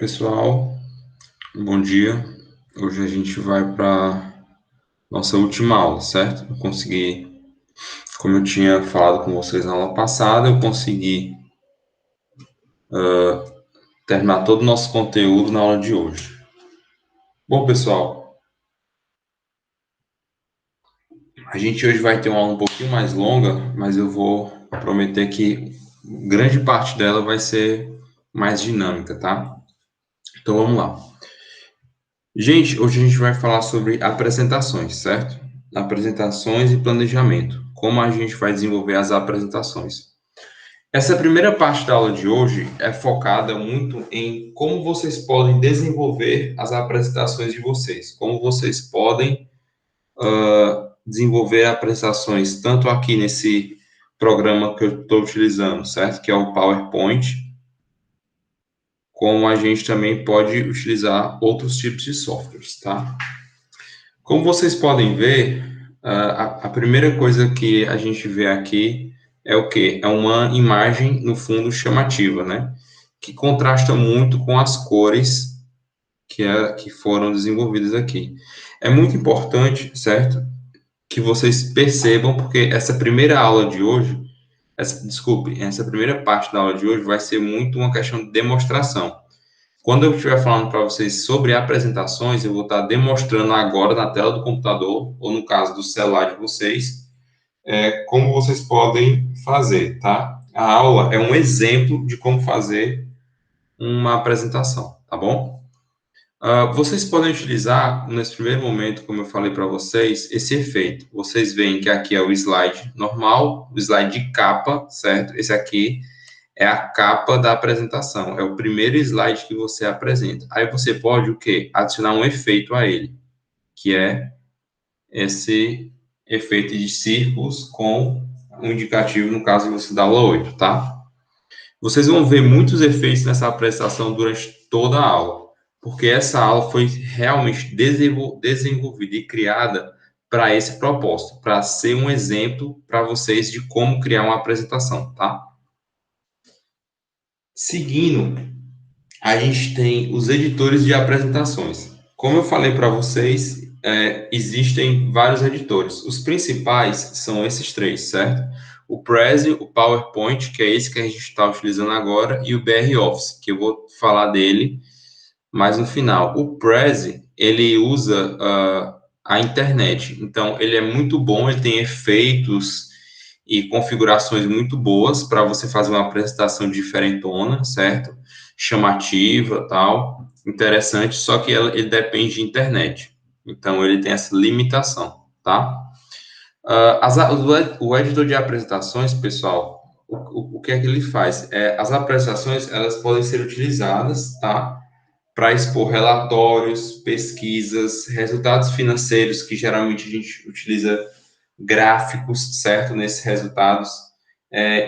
Pessoal, bom dia. Hoje a gente vai para nossa última aula, certo? Eu consegui, como eu tinha falado com vocês na aula passada, eu consegui terminar todo o nosso conteúdo na aula de hoje. Bom, pessoal, a gente hoje vai ter uma aula um pouquinho mais longa, mas eu vou prometer que grande parte dela vai ser mais dinâmica, tá? Então vamos lá. Gente, hoje a gente vai falar sobre apresentações, certo? Apresentações e planejamento. Como a gente vai desenvolver as apresentações. Essa primeira parte da aula de hoje é focada muito em como vocês podem desenvolver as apresentações de vocês, como vocês podem desenvolver apresentações, tanto aqui nesse programa que eu estou utilizando, certo? Que é o PowerPoint, como a gente também pode utilizar outros tipos de softwares, tá? Como vocês podem ver, a primeira coisa que a gente vê aqui é o quê? É uma imagem, no fundo, chamativa, né? Que contrasta muito com as cores que foram desenvolvidas aqui. É muito importante, certo? Que vocês percebam, porque essa primeira aula de hoje, essa primeira parte da aula de hoje vai ser muito uma questão de demonstração. Quando eu estiver falando para vocês sobre apresentações, eu vou estar demonstrando agora na tela do computador, ou no caso do celular de vocês, como vocês podem fazer, tá? A aula é um exemplo de como fazer uma apresentação, tá bom? Vocês podem utilizar, nesse primeiro momento, como eu falei para vocês, esse efeito. Vocês veem que aqui é o slide normal, o slide de capa, certo? Esse aqui é a capa da apresentação, é o primeiro slide que você apresenta. Aí você pode o quê? Adicionar um efeito a ele, que é esse efeito de círculos com um indicativo, no caso, você dá aula 8, tá? Vocês vão ver muitos efeitos nessa apresentação durante toda a aula, porque essa aula foi realmente desenvolvida e criada para esse propósito, para ser um exemplo para vocês de como criar uma apresentação, tá? Seguindo, a gente tem os editores de apresentações. Como eu falei para vocês, existem vários editores. Os principais são esses três, certo? O Prezi, o PowerPoint, que é esse que a gente está utilizando agora, e o BR Office, que eu vou falar dele mais no final. O Prezi, ele usa a internet, então ele é muito bom, ele tem efeitos e configurações muito boas para você fazer uma apresentação diferentona, certo? Chamativa, tal, interessante, só que ele depende de internet. Então, ele tem essa limitação, tá? O editor de apresentações, pessoal, o que é que ele faz? As apresentações, elas podem ser utilizadas, tá? Para expor relatórios, pesquisas, resultados financeiros, que geralmente a gente utiliza gráficos, certo, nesses resultados,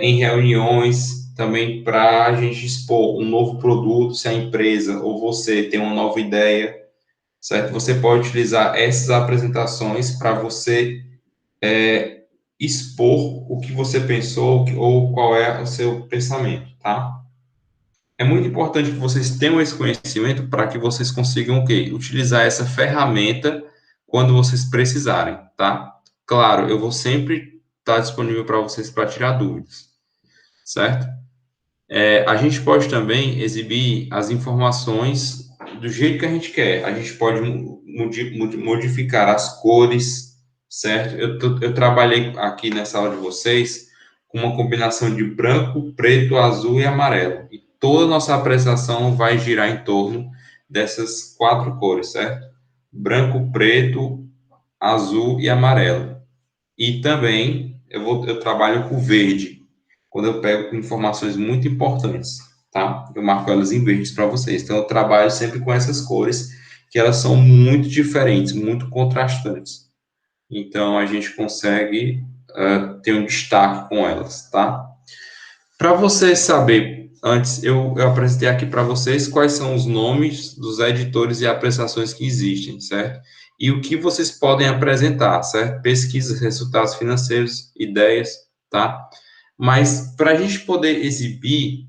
em reuniões, também para a gente expor um novo produto, se a empresa ou você tem uma nova ideia, certo? Você pode utilizar essas apresentações para você expor o que você pensou ou qual é o seu pensamento, tá? É muito importante que vocês tenham esse conhecimento para que vocês consigam o quê? Utilizar essa ferramenta quando vocês precisarem, tá? Claro, eu vou sempre estar disponível para vocês para tirar dúvidas, certo? A gente pode também exibir as informações do jeito que a gente quer. A gente pode modificar as cores, certo? Eu trabalhei aqui nessa aula de vocês com uma combinação de branco, preto, azul e amarelo. E toda a nossa apresentação vai girar em torno dessas quatro cores, certo? Branco, preto, azul e amarelo. E também eu trabalho com verde, quando eu pego informações muito importantes, tá? Eu marco elas em verdes para vocês. Então, eu trabalho sempre com essas cores, que elas são muito diferentes, muito contrastantes. Então, a gente consegue ter um destaque com elas, tá? Para você saber, antes eu apresentei aqui para vocês quais são os nomes dos editores e apresentações que existem, certo? E o que vocês podem apresentar, certo? Pesquisas, resultados financeiros, ideias, tá? Mas para a gente poder exibir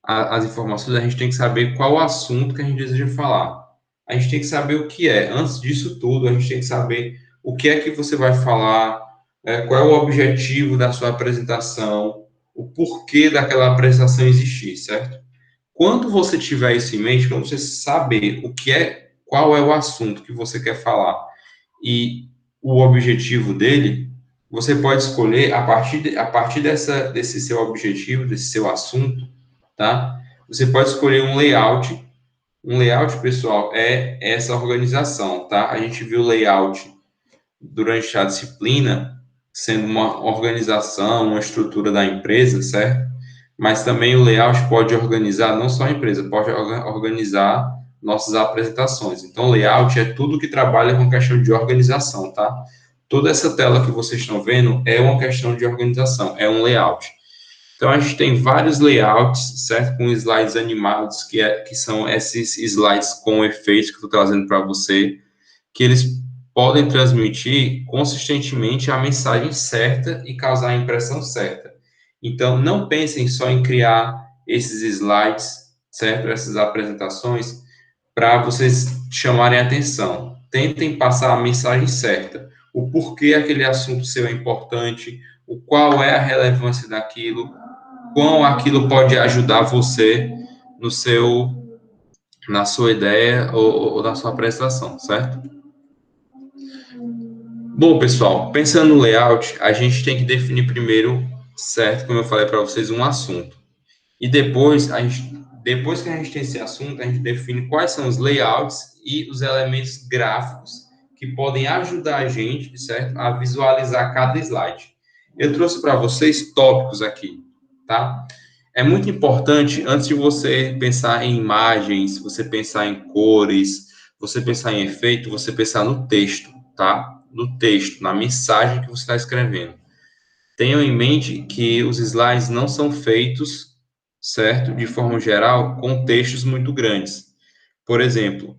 as informações, a gente tem que saber qual o assunto que a gente deseja falar. A gente tem que saber o que é. Antes disso tudo, a gente tem que saber o que é que você vai falar, qual é o objetivo da sua apresentação, o porquê daquela apresentação existir, certo? Quando você tiver isso em mente, quando você saber o que é, qual é o assunto que você quer falar e o objetivo dele, você pode escolher a partir desse seu objetivo, desse seu assunto, tá? Você pode escolher um layout. Um layout, pessoal, é essa organização, tá? A gente viu layout durante a disciplina sendo uma organização, uma estrutura da empresa, certo? Mas também o layout pode organizar não só a empresa, pode organizar nossas apresentações. Então, layout é tudo que trabalha com questão de organização, tá? Toda essa tela que vocês estão vendo é uma questão de organização, é um layout. Então, a gente tem vários layouts, certo? Com slides animados, que são esses slides com efeitos que eu estou trazendo para você, que eles podem transmitir consistentemente a mensagem certa e causar a impressão certa. Então, não pensem só em criar esses slides, certo? Essas apresentações, para vocês chamarem a atenção. Tentem passar a mensagem certa. O porquê aquele assunto seu é importante, o qual é a relevância daquilo, quão aquilo pode ajudar você no seu, na sua ideia ou na sua apresentação, certo? Bom, pessoal, pensando no layout, a gente tem que definir primeiro, certo, como eu falei para vocês, um assunto. E depois, depois que a gente tem esse assunto, a gente define quais são os layouts e os elementos gráficos que podem ajudar a gente, certo, a visualizar cada slide. Eu trouxe para vocês tópicos aqui, tá? É muito importante, antes de você pensar em imagens, você pensar em cores, você pensar em efeito, você pensar no texto, tá? No texto, na mensagem que você está escrevendo. Tenham em mente que os slides não são feitos, certo? De forma geral, com textos muito grandes. Por exemplo,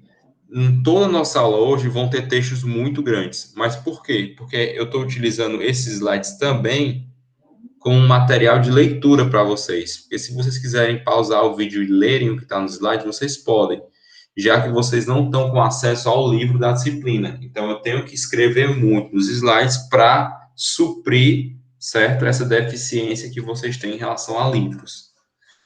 em toda a nossa aula hoje vão ter textos muito grandes. Mas por quê? Porque eu estou utilizando esses slides também como um material de leitura para vocês. Porque se vocês quiserem pausar o vídeo e lerem o que está no slide, vocês podem, já que vocês não estão com acesso ao livro da disciplina. Então, eu tenho que escrever muito nos slides para suprir, certo, essa deficiência que vocês têm em relação a livros.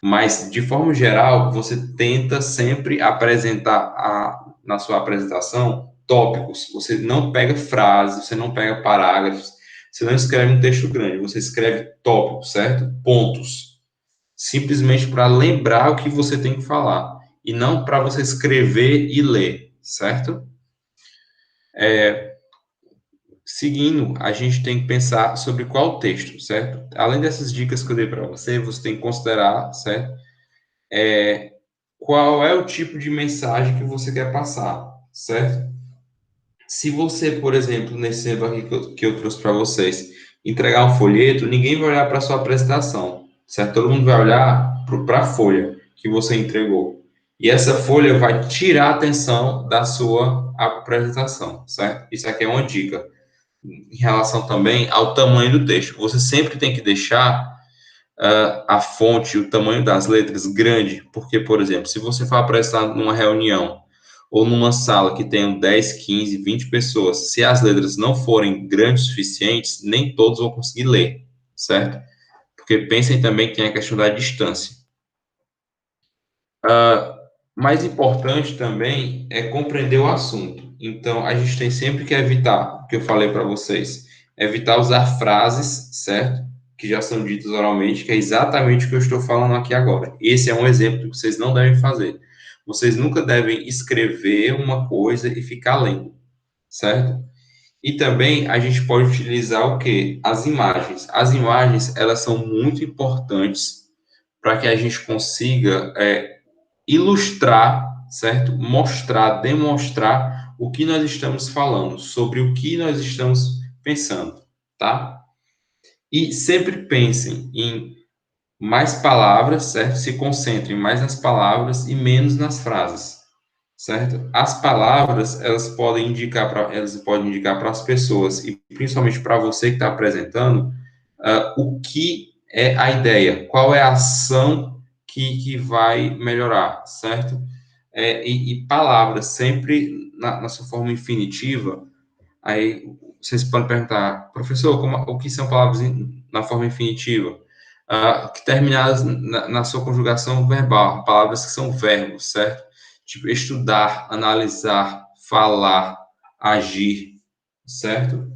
Mas, de forma geral, você tenta sempre apresentar na sua apresentação tópicos. Você não pega frases, você não pega parágrafos, você não escreve um texto grande, você escreve tópicos, certo? Pontos. Simplesmente para lembrar o que você tem que falar. E não para você escrever e ler, certo? Seguindo, a gente tem que pensar sobre qual texto, certo? Além dessas dicas que eu dei para você, você tem que considerar, certo? Qual é o tipo de mensagem que você quer passar, certo? Se você, por exemplo, nesse exemplo aqui que eu trouxe para vocês, entregar um folheto, ninguém vai olhar para a sua apresentação, certo? Todo mundo vai olhar para a folha que você entregou. E essa folha vai tirar a atenção da sua apresentação, certo? Isso aqui é uma dica. Em relação também ao tamanho do texto. Você sempre tem que deixar a fonte, o tamanho das letras grande, porque, por exemplo, se você for apresentar numa reunião ou numa sala que tenham 10, 15, 20 pessoas, se as letras não forem grandes o suficientes, nem todos vão conseguir ler, certo? Porque pensem também que tem a questão da distância. Mais importante também é compreender o assunto. Então, a gente tem sempre que evitar, o que eu falei para vocês, evitar usar frases, certo? Que já são ditas oralmente, que é exatamente o que eu estou falando aqui agora. Esse é um exemplo que vocês não devem fazer. Vocês nunca devem escrever uma coisa e ficar lendo, certo? E também a gente pode utilizar o quê? As imagens. As imagens, elas são muito importantes para que a gente consiga ilustrar, certo? Mostrar, demonstrar o que nós estamos falando, sobre o que nós estamos pensando, tá? E sempre pensem em mais palavras, certo? Se concentrem mais nas palavras e menos nas frases, certo? As palavras, elas podem indicar para as pessoas e principalmente para você que está apresentando, o que é a ideia, qual é a ação que vai melhorar, certo? E palavras sempre na sua forma infinitiva. Aí vocês podem perguntar, professor, o que são palavras na forma infinitiva? Que terminadas na sua conjugação verbal, palavras que são verbos, certo? Tipo, estudar, analisar, falar, agir, certo?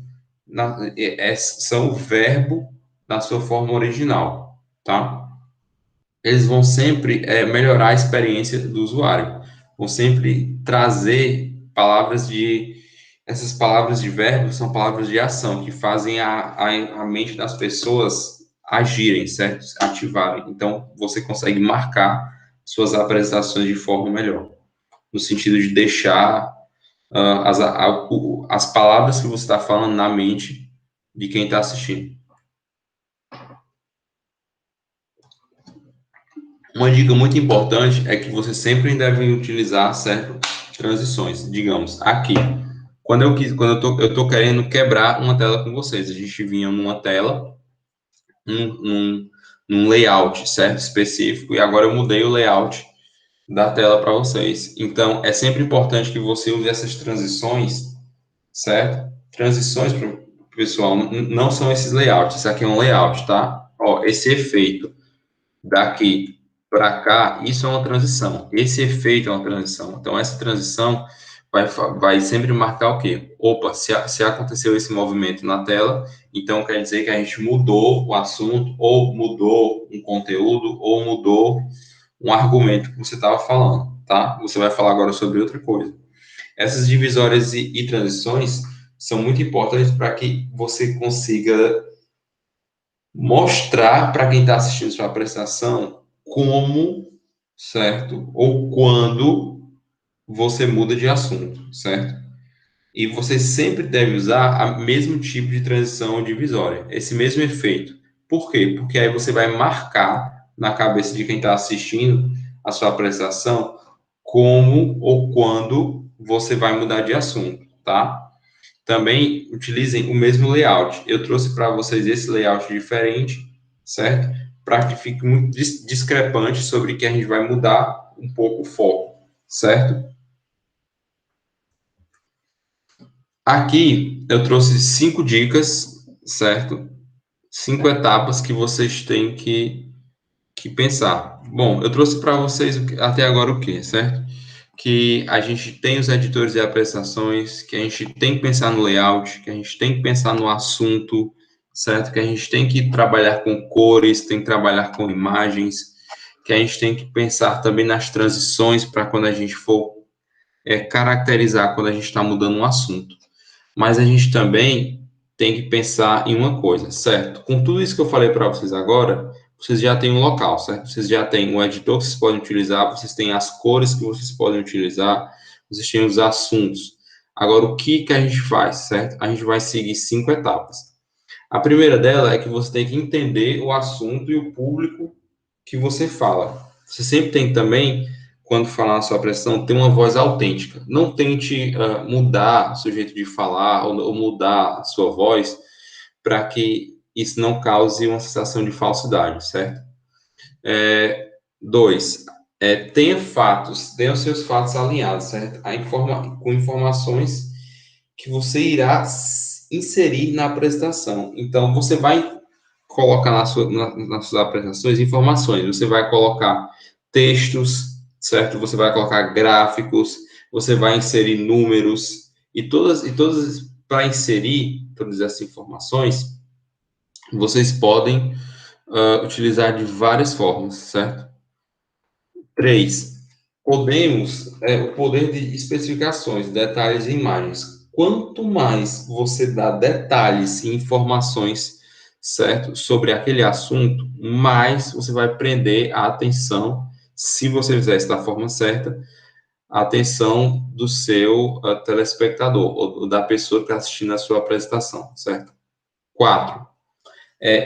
São o verbo na sua forma original, tá? Eles vão sempre melhorar a experiência do usuário, vão sempre trazer essas palavras de verbo são palavras de ação, que fazem a mente das pessoas agirem, certo? Ativarem. Então, você consegue marcar suas apresentações de forma melhor, no sentido de deixar as palavras que você está falando na mente de quem está assistindo. Uma dica muito importante é que você sempre deve utilizar certas transições. Digamos, aqui, quando eu tô querendo quebrar uma tela com vocês, a gente vinha numa tela, num layout, certo? Específico, e agora eu mudei o layout da tela para vocês. Então, é sempre importante que você use essas transições, certo? Transições, pessoal, não são esses layouts, isso aqui é um layout, tá? Ó, esse efeito daqui para cá, isso é uma transição. Esse efeito é uma transição. Então, essa transição vai sempre marcar o quê? Opa, se aconteceu esse movimento na tela, então quer dizer que a gente mudou o assunto, ou mudou um conteúdo, ou mudou um argumento que você estava falando, tá? Você vai falar agora sobre outra coisa. Essas divisórias e transições são muito importantes para que você consiga mostrar para quem está assistindo sua apresentação como, certo? Ou quando você muda de assunto, certo? E você sempre deve usar o mesmo tipo de transição divisória, esse mesmo efeito. Por quê? Porque aí você vai marcar na cabeça de quem está assistindo a sua apresentação como ou quando você vai mudar de assunto, tá? Também utilizem o mesmo layout. Eu trouxe para vocês esse layout diferente, certo? Para que fique muito discrepante sobre que a gente vai mudar um pouco o foco, certo? Aqui eu trouxe 5 dicas, certo? 5 etapas que vocês têm que pensar. Bom, eu trouxe para vocês até agora o quê, certo? Que a gente tem os editores de apresentações, que a gente tem que pensar no layout, que a gente tem que pensar no assunto, certo? Que a gente tem que trabalhar com cores, tem que trabalhar com imagens, que a gente tem que pensar também nas transições para quando a gente for caracterizar quando a gente está mudando um assunto. Mas a gente também tem que pensar em uma coisa, certo? Com tudo isso que eu falei para vocês agora, vocês já têm um local, certo? Vocês já têm um editor que vocês podem utilizar, vocês têm as cores que vocês podem utilizar, vocês têm os assuntos. Agora, o que a gente faz, certo? A gente vai seguir 5 etapas. A primeira dela é que você tem que entender o assunto e o público que você fala. Você sempre tem também, quando falar na sua apresentação, ter uma voz autêntica. Não tente mudar o seu jeito de falar ou mudar a sua voz para que isso não cause uma sensação de falsidade, certo? 2. Tenha os seus fatos alinhados, certo? Com informações que você irá inserir na apresentação. Então, você vai colocar nas suas apresentações informações, você vai colocar textos, certo? Você vai colocar gráficos, você vai inserir números, e todas para inserir todas essas informações, vocês podem utilizar de várias formas, certo? 3. O poder de especificações, detalhes e imagens. Quanto mais você dá detalhes e informações, certo, sobre aquele assunto, mais você vai prender a atenção, se você fizer isso da forma certa, a atenção do seu telespectador, ou da pessoa que está assistindo a sua apresentação, certo? 4.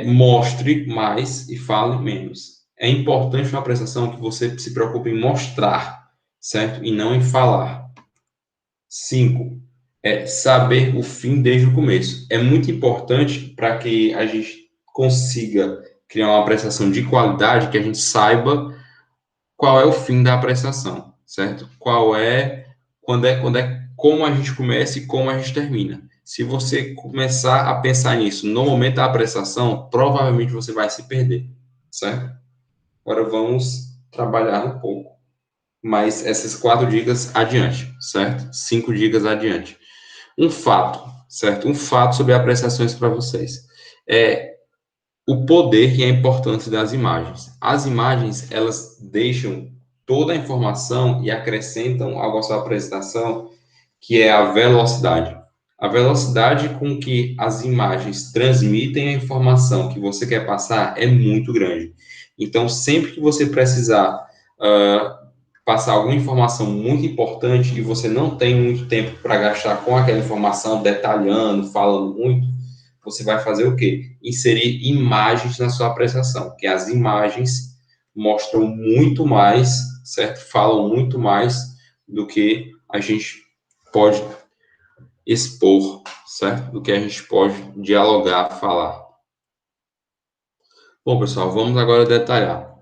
Mostre mais e fale menos. É importante na apresentação que você se preocupe em mostrar, certo? E não em falar. 5. Saber o fim desde o começo. É muito importante para que a gente consiga criar uma apresentação de qualidade, que a gente saiba qual é o fim da prestação, certo? Como a gente começa e como a gente termina. Se você começar a pensar nisso no momento da prestação, provavelmente você vai se perder, certo? Agora vamos trabalhar um pouco mais essas 4 dicas adiante, certo? 5 dicas adiante. Um fato, certo? Um fato sobre as prestações para vocês. O poder e a importância das imagens. As imagens, elas deixam toda a informação e acrescentam algo à sua apresentação, que é a velocidade. A velocidade com que as imagens transmitem a informação que você quer passar é muito grande. Então, sempre que você precisar passar alguma informação muito importante e você não tem muito tempo para gastar com aquela informação, detalhando, falando muito, você vai fazer o quê? Inserir imagens na sua apresentação, que as imagens mostram muito mais, certo? Falam muito mais do que a gente pode expor, certo? Do que a gente pode dialogar, falar. Bom, pessoal, vamos agora detalhar.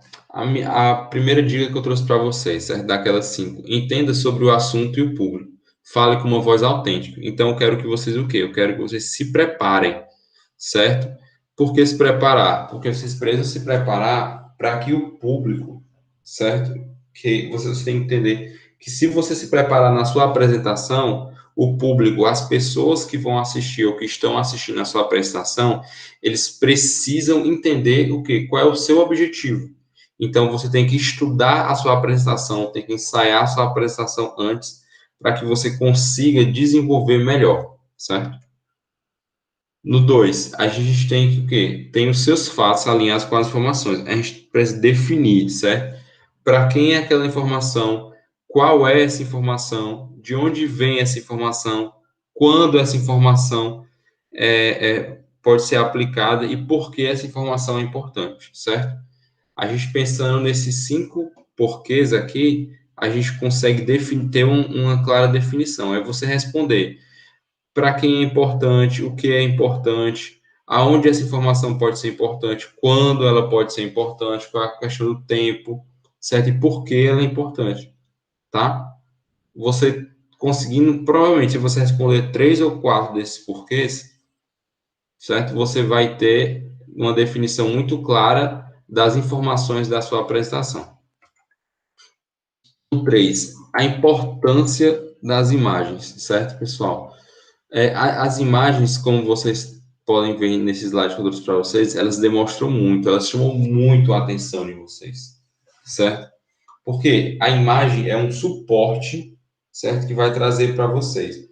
A primeira dica que eu trouxe para vocês, certo? Daquelas 5. Entenda sobre o assunto e o público. Fale com uma voz autêntica. Então, eu quero que vocês o quê? Eu quero que vocês se preparem, certo? Por que se preparar? Porque vocês precisam se preparar para que o público, certo? Que vocês têm que entender que se você se preparar na sua apresentação, o público, as pessoas que vão assistir ou que estão assistindo a sua apresentação, eles precisam entender o quê? Qual é o seu objetivo. Então, você tem que estudar a sua apresentação, tem que ensaiar a sua apresentação antes, para que você consiga desenvolver melhor, certo? No 2, a gente tem que o quê? Tem os seus fatos alinhados com as informações. A gente precisa definir, certo? Para quem é aquela informação, qual é essa informação, de onde vem essa informação, quando essa informação pode ser aplicada e por que essa informação é importante, certo? A gente pensando nesses 5 porquês aqui, a gente consegue ter uma clara definição. É você responder para quem é importante, o que é importante, aonde essa informação pode ser importante, quando ela pode ser importante, qual é a questão do tempo, certo? E por que ela é importante, tá? Você conseguindo, provavelmente, se você responder 3 ou 4 desses porquês, certo? Você vai ter uma definição muito clara das informações da sua apresentação. 3, a importância das imagens, certo, pessoal? As imagens, como vocês podem ver nesse slide que eu trouxe para vocês, elas demonstram muito, elas chamam muito a atenção de vocês, certo? Porque a imagem é um suporte, certo, que vai trazer para vocês.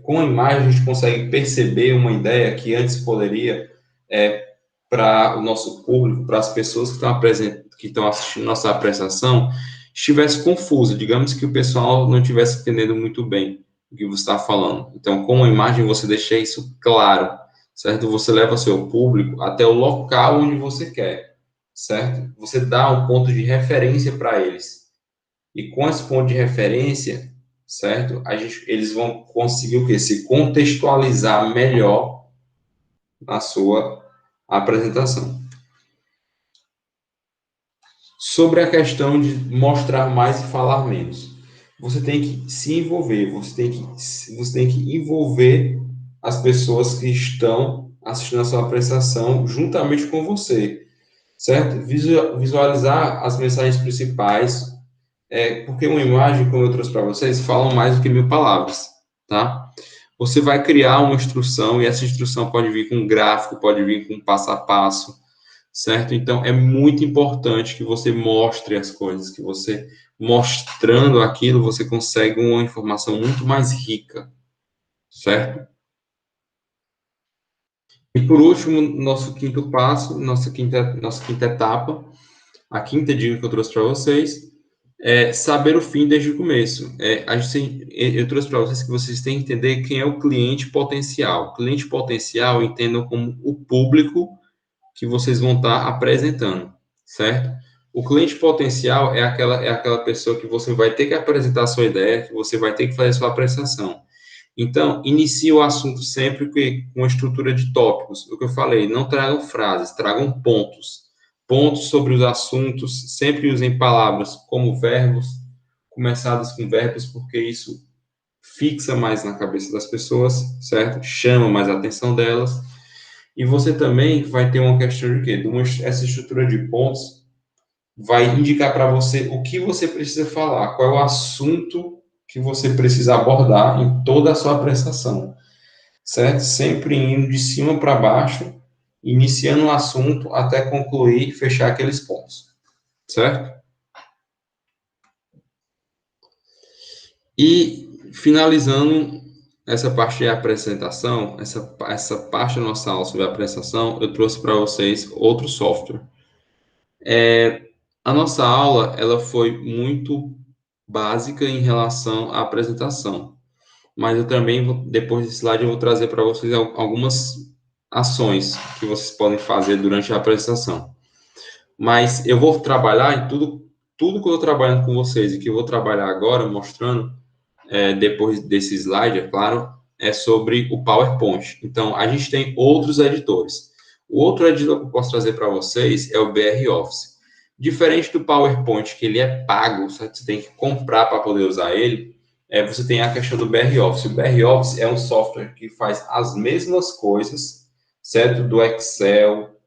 Com a imagem, a gente consegue perceber uma ideia que antes poderia, para o nosso público, para as pessoas que estão assistindo nossa apresentação, estivesse confusa. Digamos que o pessoal não estivesse entendendo muito bem o que você está falando. Então, com a imagem, você deixa isso claro, certo? Você leva seu público até o local onde você quer, certo? Você dá um ponto de referência para eles. E com esse ponto de referência, certo? Eles vão conseguir o quê? Se contextualizar melhor na sua apresentação. Sobre a questão de mostrar mais e falar menos. Você tem que se envolver, você tem que envolver as pessoas que estão assistindo a sua apresentação juntamente com você, certo? Visualizar as mensagens principais, porque uma imagem, como eu trouxe para vocês, fala mais do que 1000 palavras, tá? Você vai criar uma instrução e essa instrução pode vir com um gráfico, pode vir com um passo a passo, certo? Então, é muito importante que você mostre as coisas, que você, mostrando aquilo, você consegue uma informação muito mais rica, certo? E por último, nosso quinto passo, nossa quinta etapa, a quinta dica que eu trouxe para vocês, é saber o fim desde o começo. Eu trouxe para vocês que vocês têm que entender quem é o cliente potencial. O cliente potencial, entendam como o público que vocês vão estar apresentando, certo? O cliente potencial é aquela pessoa que você vai ter que apresentar a sua ideia, que você vai ter que fazer a sua apresentação. Então, inicie o assunto sempre com uma estrutura de tópicos. O que eu falei, não tragam frases, tragam pontos, pontos sobre os assuntos, sempre usem palavras como verbos, começadas com verbos, porque isso fixa mais na cabeça das pessoas, certo? Chama mais a atenção delas. E você também vai ter uma questão de quê? Essa estrutura de pontos vai indicar para você o que você precisa falar, qual é o assunto que você precisa abordar em toda a sua apresentação, certo? Sempre indo de cima para baixo, iniciando o assunto até concluir e fechar aqueles pontos, certo? E finalizando essa parte de apresentação, essa parte da nossa aula sobre a apresentação, eu trouxe para vocês outro software. A nossa aula ela foi muito básica em relação à apresentação, mas eu também, depois desse slide, eu vou trazer para vocês algumas ações que vocês podem fazer durante a apresentação. Mas eu vou trabalhar em tudo que eu estou trabalhando com vocês e que eu vou trabalhar agora, mostrando, depois desse slide, é claro, é sobre o PowerPoint. Então, a gente tem outros editores. O outro editor que eu posso trazer para vocês é o BR Office. Diferente do PowerPoint, que ele é pago, certo? Você tem que comprar para poder usar ele, você tem a questão do BR Office. O BR Office é um software que faz as mesmas coisas, certo? Do Excel,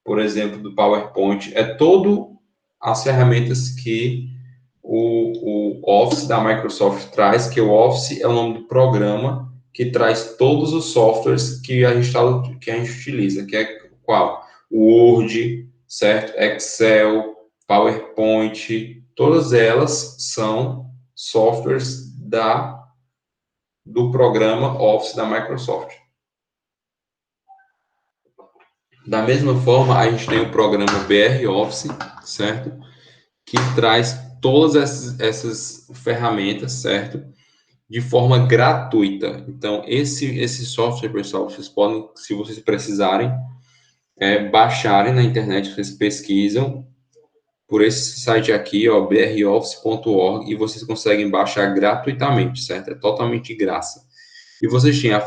por exemplo, do PowerPoint. É todo as ferramentas que o Office da Microsoft traz, que o Office é o nome do programa que traz todos os softwares que a gente utiliza, que é qual? O Word, certo? Excel, PowerPoint, todas elas são softwares do programa Office da Microsoft. Da mesma forma, a gente tem o programa BR Office, certo? Que traz todas essas ferramentas, certo? De forma gratuita. Então, esse software, pessoal, vocês podem, se vocês precisarem, baixarem na internet, vocês pesquisam por esse site aqui, ó, broffice.org, e vocês conseguem baixar gratuitamente, certo? É totalmente de graça. E vocês têm a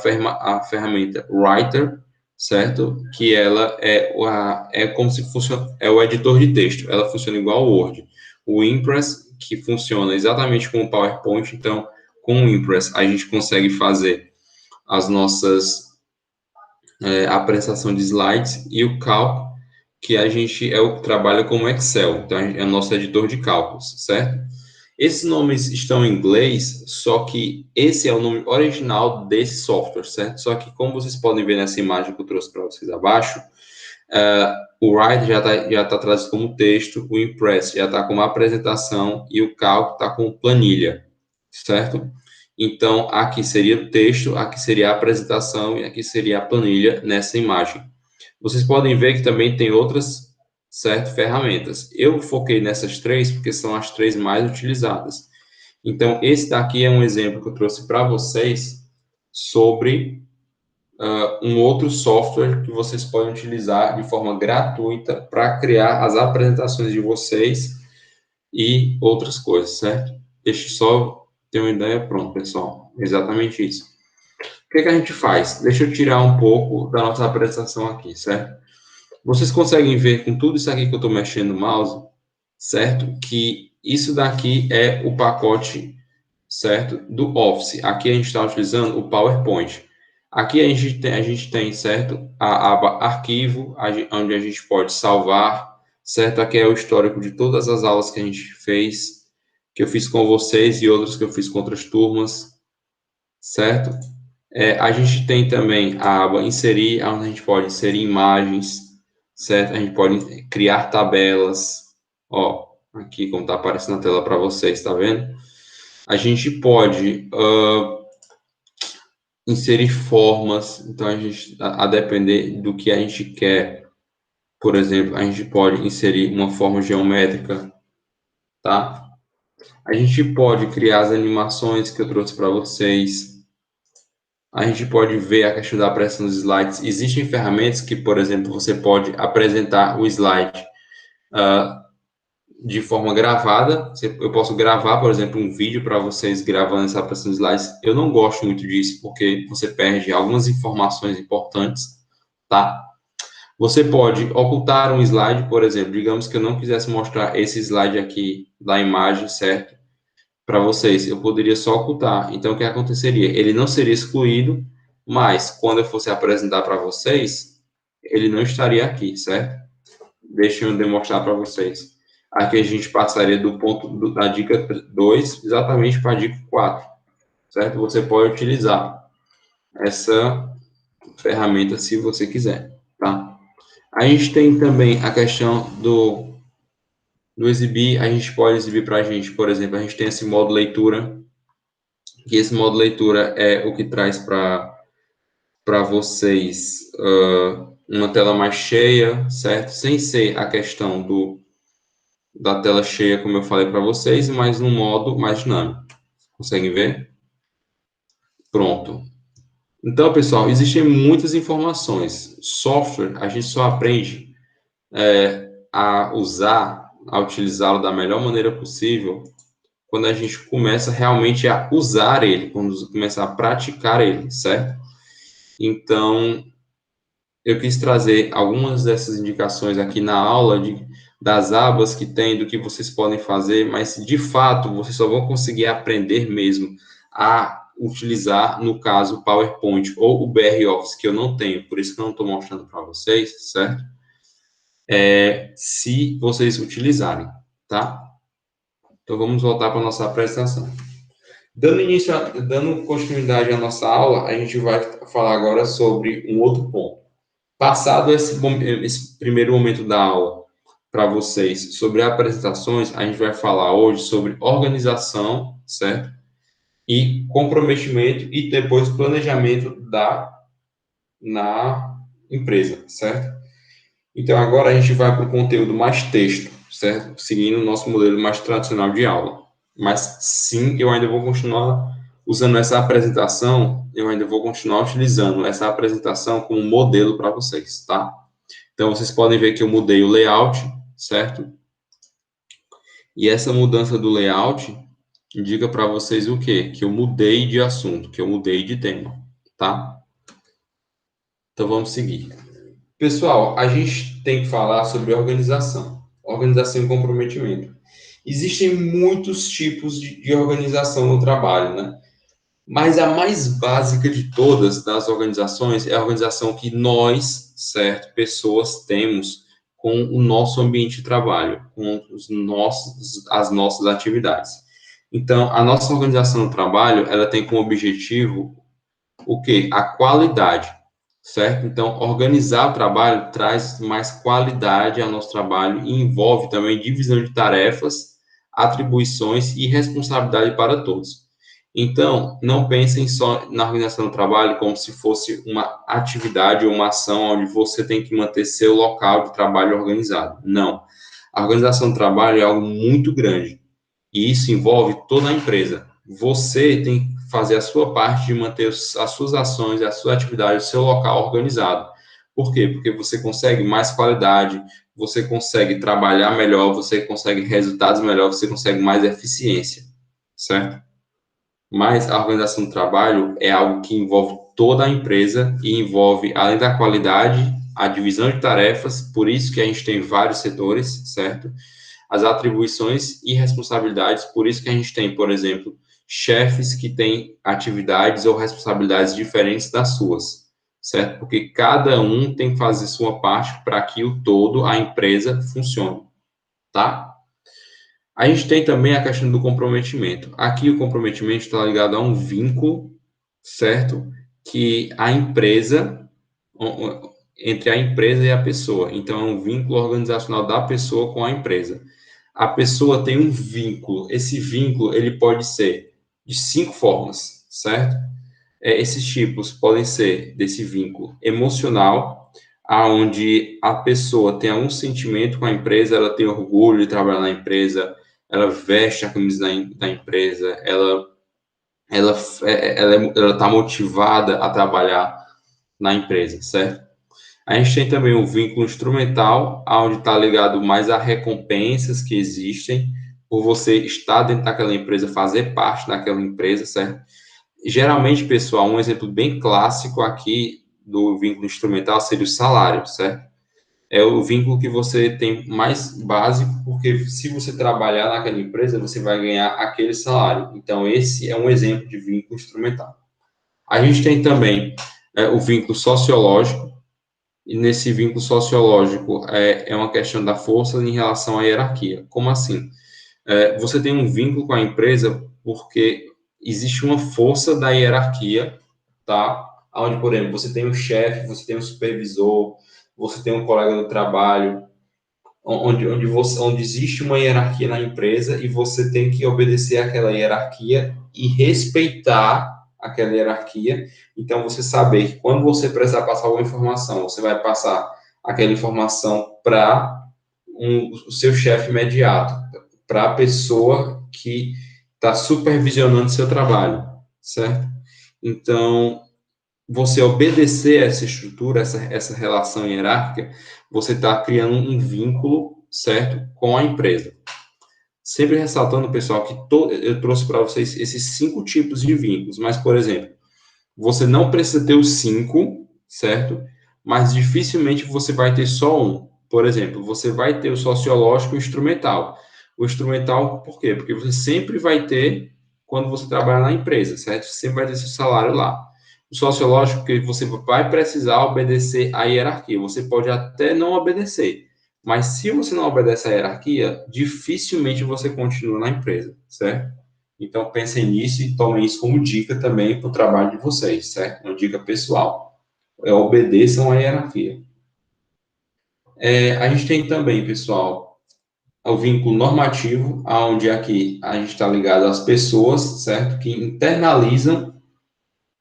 ferramenta Writer, certo? Que ela é como se fosse o editor de texto. Ela funciona igual ao Word. O Impress, que funciona exatamente como o PowerPoint. Então, com o Impress, a gente consegue fazer as nossas apresentação de slides, e o Calc, que a gente trabalha como Excel. Então, é o nosso editor de cálculos, certo? Esses nomes estão em inglês, só que esse é o nome original desse software, certo? Só que, como vocês podem ver nessa imagem que eu trouxe para vocês abaixo, o Write já tá traduzido como texto, o Impress já está como apresentação e o Calc está com planilha, certo? Então, aqui seria o texto, aqui seria a apresentação e aqui seria a planilha nessa imagem. Vocês podem ver que também tem outras, certo, ferramentas. Eu foquei nessas três porque são as três mais utilizadas. Então, esse daqui é um exemplo que eu trouxe para vocês sobre um outro software que vocês podem utilizar de forma gratuita para criar as apresentações de vocês e outras coisas, certo? Deixa eu só ter uma ideia. Pronto, pessoal. Exatamente isso. O que a gente faz? Deixa eu tirar um pouco da nossa apresentação aqui, certo? Vocês conseguem ver com tudo isso aqui que eu estou mexendo no mouse, certo? Que isso daqui é o pacote, certo? Do Office. Aqui a gente está utilizando o PowerPoint. Aqui a gente tem, certo? A aba arquivo, onde a gente pode salvar, certo? Aqui é o histórico de todas as aulas que a gente fez, que eu fiz com vocês e outras que eu fiz com outras turmas, certo? A gente tem também a aba inserir, onde a gente pode inserir imagens, certo? A gente pode criar tabelas, ó, aqui como está aparecendo na tela para vocês, tá vendo? A gente pode inserir formas, então a depender do que a gente quer, por exemplo, a gente pode inserir uma forma geométrica, tá? A gente pode criar as animações que eu trouxe para vocês. A gente pode ver a questão da apresentação dos slides. Existem ferramentas que, por exemplo, você pode apresentar o slide de forma gravada. Eu posso gravar, por exemplo, um vídeo para vocês gravando essa apresentação dos slides. Eu não gosto muito disso, porque você perde algumas informações importantes, tá? Você pode ocultar um slide, por exemplo, digamos que eu não quisesse mostrar esse slide aqui da imagem, certo? Para vocês, eu poderia só ocultar. Então, o que aconteceria? Ele não seria excluído, mas quando eu fosse apresentar para vocês, ele não estaria aqui, certo? Deixa eu demonstrar para vocês. Aqui a gente passaria do ponto da dica 2 exatamente para a dica 4, certo? Você pode utilizar essa ferramenta se você quiser, tá? A gente tem também a questão do exibir, a gente pode exibir para a gente, por exemplo, a gente tem esse modo leitura, que esse modo leitura é o que traz para vocês uma tela mais cheia, certo? Sem ser a questão da tela cheia, como eu falei para vocês, mas no modo mais dinâmico. Conseguem ver? Pronto. Então, pessoal, existem muitas informações. Software, a gente só aprende a usar, a utilizá-lo da melhor maneira possível quando a gente começa realmente a usar ele, quando começa a praticar ele, certo? Então, eu quis trazer algumas dessas indicações aqui na aula das abas que tem, do que vocês podem fazer, mas de fato vocês só vão conseguir aprender mesmo a utilizar, no caso, o PowerPoint ou o BR Office, que eu não tenho, por isso que eu não estou mostrando para vocês, certo? Se vocês utilizarem, tá? Então vamos voltar para a nossa apresentação. Dando continuidade à nossa aula, a gente vai falar agora sobre um outro ponto. Passado esse primeiro momento da aula para vocês sobre apresentações, a gente vai falar hoje sobre organização, certo? E comprometimento e depois planejamento na empresa, certo? Então agora a gente vai para o conteúdo mais texto, certo? Seguindo o nosso modelo mais tradicional de aula. Mas sim, eu ainda vou continuar usando essa apresentação, eu ainda vou continuar utilizando essa apresentação como modelo para vocês, tá? Então, vocês podem ver que eu mudei o layout, certo? E essa mudança do layout indica para vocês o quê? Que eu mudei de assunto, que eu mudei de tema, tá? Então, vamos seguir. Pessoal, a gente tem que falar sobre organização e comprometimento. Existem muitos tipos de organização no trabalho, né? Mas a mais básica de todas das organizações é a organização que nós, certo, pessoas temos com o nosso ambiente de trabalho, com as nossas atividades. Então, a nossa organização do trabalho, ela tem como objetivo o quê? A qualidade, certo? Então, organizar o trabalho traz mais qualidade ao nosso trabalho e envolve também divisão de tarefas, atribuições e responsabilidade para todos. Então, não pensem só na organização do trabalho como se fosse uma atividade ou uma ação onde você tem que manter seu local de trabalho organizado. Não. A organização do trabalho é algo muito grande e isso envolve toda a empresa. Você tem que fazer a sua parte de manter as suas ações, a sua atividade, o seu local organizado. Por quê? Porque você consegue mais qualidade, você consegue trabalhar melhor, você consegue resultados melhores, você consegue mais eficiência, certo? Mas a organização do trabalho é algo que envolve toda a empresa e envolve, além da qualidade, a divisão de tarefas, por isso que a gente tem vários setores, certo? As atribuições e responsabilidades, por isso que a gente tem, por exemplo, chefes que têm atividades ou responsabilidades diferentes das suas, certo? Porque cada um tem que fazer sua parte para que o todo, a empresa, funcione, tá? A gente tem também a questão do comprometimento. Aqui o comprometimento está ligado a um vínculo, certo? Que a empresa, entre a empresa e a pessoa. Então, é um vínculo organizacional da pessoa com a empresa. A pessoa tem um vínculo. Esse vínculo, ele pode ser de 5 formas, certo? Esses tipos podem ser desse vínculo emocional, aonde a pessoa tem algum sentimento com a empresa, ela tem orgulho de trabalhar na empresa, ela veste a camisa da empresa, ela está motivada a trabalhar na empresa, certo? A gente tem também o vínculo instrumental, onde está ligado mais a recompensas que existem por você estar dentro daquela empresa, fazer parte daquela empresa, certo? Geralmente, pessoal, um exemplo bem clássico aqui do vínculo instrumental seria o salário, certo? é o vínculo que você tem mais básico, porque se você trabalhar naquela empresa, você vai ganhar aquele salário. Então, esse é um exemplo de vínculo instrumental. A gente tem também o vínculo sociológico, e nesse vínculo sociológico é uma questão da força em relação à hierarquia. Como assim? Você tem um vínculo com a empresa porque existe uma força da hierarquia, tá? Onde, por exemplo, você tem um chefe, você tem um supervisor, você tem um colega do trabalho, onde existe uma hierarquia na empresa e você tem que obedecer àquela hierarquia e respeitar aquela hierarquia. Então, você saber que quando você precisar passar alguma informação, você vai passar aquela informação para o seu chefe imediato, para a pessoa que está supervisionando seu trabalho, certo? Então, você obedecer essa estrutura, essa relação hierárquica, você está criando um vínculo, certo, com a empresa. Sempre ressaltando, pessoal, que eu trouxe para vocês esses 5 tipos de vínculos, mas, por exemplo, você não precisa ter os 5, certo? Mas dificilmente você vai ter só um. Por exemplo, você vai ter o sociológico e o instrumental. O instrumental, por quê? Porque você sempre vai ter quando você trabalha na empresa, certo? Você sempre vai ter seu salário lá. O sociológico, porque você vai precisar obedecer à hierarquia. Você pode até não obedecer, mas se você não obedece à hierarquia, dificilmente você continua na empresa, certo? Então, pensem nisso e tomem isso como dica também para o trabalho de vocês, certo? Uma dica pessoal. Obedeçam à hierarquia. A gente tem também, pessoal, o vínculo normativo, onde aqui a gente está ligado às pessoas, certo? Que internalizam,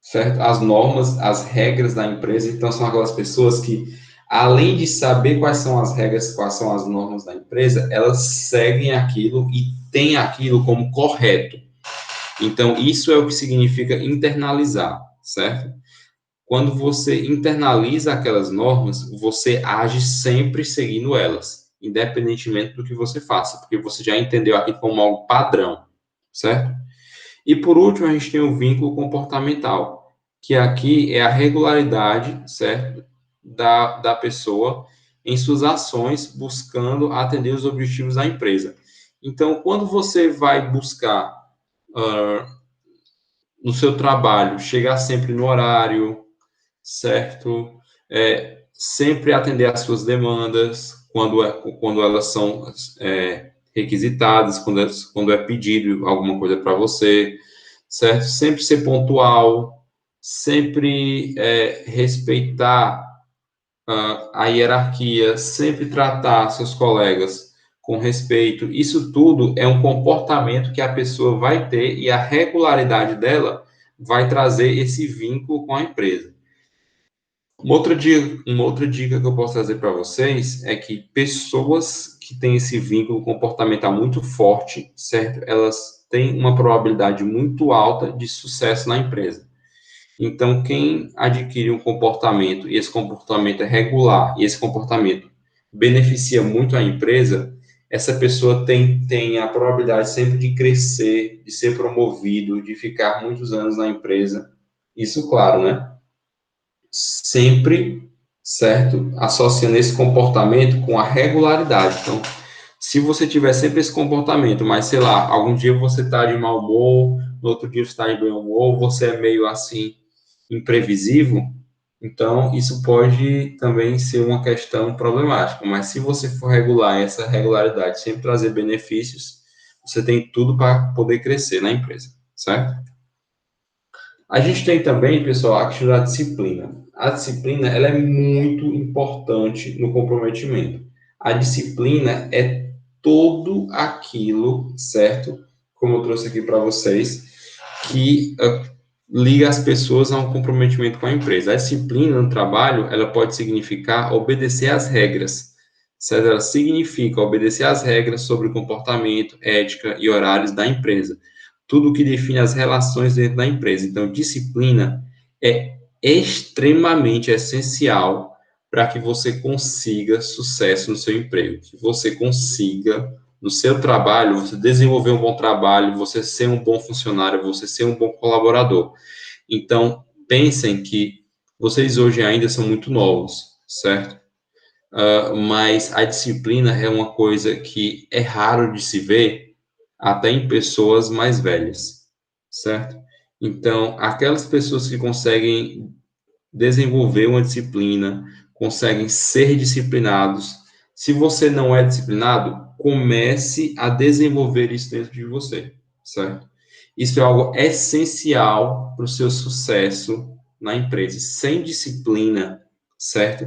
certo? As normas, as regras da empresa. Então, são aquelas pessoas que, além de saber quais são as regras, quais são as normas da empresa, elas seguem aquilo e têm aquilo como correto. Então, isso é o que significa internalizar, certo? Quando você internaliza aquelas normas, você age sempre seguindo elas, independentemente do que você faça, porque você já entendeu aqui como algo padrão, certo? E por último, a gente tem o vínculo comportamental, que aqui é a regularidade, certo, da pessoa em suas ações, buscando atender os objetivos da empresa. Então, quando você vai buscar no seu trabalho, chegar sempre no horário, certo? Sempre atender às suas demandas quando elas são requisitadas, quando é pedido alguma coisa para você, certo? Sempre ser pontual, sempre respeitar a hierarquia, sempre tratar seus colegas com respeito. Isso tudo é um comportamento que a pessoa vai ter e a regularidade dela vai trazer esse vínculo com a empresa. Uma outra dica que eu posso trazer para vocês é que pessoas que têm esse vínculo comportamental muito forte, certo? Elas têm uma probabilidade muito alta de sucesso na empresa. Então, quem adquire um comportamento e esse comportamento é regular e esse comportamento beneficia muito a empresa, essa pessoa tem a probabilidade sempre de crescer, de ser promovido, de ficar muitos anos na empresa. Isso, claro, né? Sempre, certo? Associando esse comportamento com a regularidade. Então, se você tiver sempre esse comportamento, mas sei lá, algum dia você está de mau humor, no outro dia você está de bom humor, você é meio assim imprevisível, então isso pode também ser uma questão problemática. Mas se você for regular essa regularidade, sempre trazer benefícios, você tem tudo para poder crescer na empresa, certo? A gente tem também, pessoal, a questão da disciplina. A disciplina, ela é muito importante no comprometimento. A disciplina é tudo aquilo, certo? Como eu trouxe aqui para vocês, que liga as pessoas a um comprometimento com a empresa. A disciplina no trabalho, ela pode significar obedecer às regras, certo? Ela significa obedecer às regras sobre comportamento, ética e horários da empresa. Tudo que define as relações dentro da empresa. Então, disciplina é extremamente essencial para que você consiga sucesso no seu emprego, que você consiga, no seu trabalho, você desenvolver um bom trabalho, você ser um bom funcionário, você ser um bom colaborador. Então, pensem que vocês hoje ainda são muito novos, certo? mas a disciplina é uma coisa que é raro de se ver até em pessoas mais velhas, certo? Então, aquelas pessoas que conseguem desenvolver uma disciplina, conseguem ser disciplinados. Se você não é disciplinado, comece a desenvolver isso dentro de você, certo? Isso é algo essencial para o seu sucesso na empresa. Sem disciplina, certo?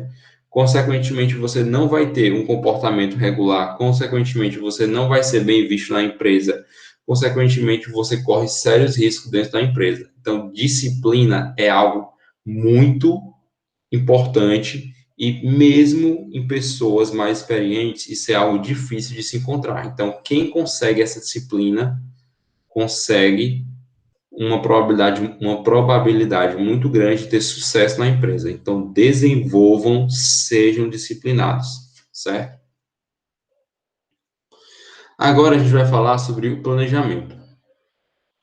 Consequentemente, você não vai ter um comportamento regular, consequentemente, você não vai ser bem visto na empresa, consequentemente, você corre sérios riscos dentro da empresa. Então, disciplina é algo muito importante e mesmo em pessoas mais experientes, isso é algo difícil de se encontrar. Então, quem consegue essa disciplina consegue uma probabilidade muito grande de ter sucesso na empresa. Então, desenvolvam, sejam disciplinados, certo? Agora a gente vai falar sobre o planejamento.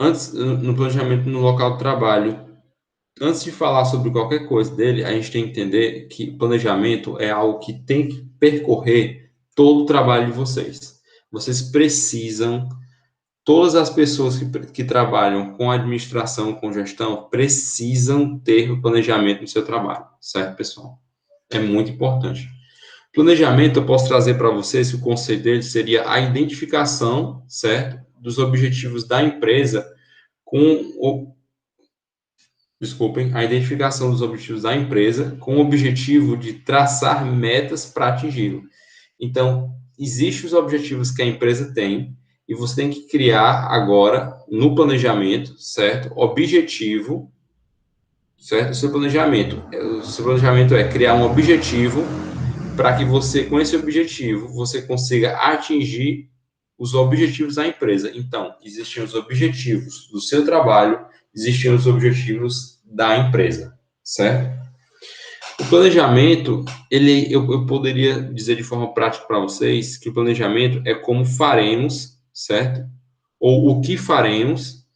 Antes, no planejamento no local de trabalho, antes de falar sobre qualquer coisa dele, a gente tem que entender que planejamento é algo que tem que percorrer todo o trabalho de vocês. Vocês precisam, todas as pessoas que trabalham com administração, com gestão, precisam ter o planejamento no seu trabalho, certo, pessoal? É muito importante. Planejamento, eu posso trazer para vocês que o conceito dele seria a identificação, certo, dos objetivos da empresa com o desculpem, a identificação dos objetivos da empresa com o objetivo de traçar metas para atingi-lo. Então, existem os objetivos que a empresa tem e você tem que criar agora no planejamento, certo? Objetivo, certo? O seu planejamento é criar um objetivo para que você, com esse objetivo, você consiga atingir os objetivos da empresa. Então, existem os objetivos do seu trabalho, existem os objetivos da empresa, certo? O planejamento, eu poderia dizer de forma prática para vocês que o planejamento é como faremos, certo? Ou o que faremos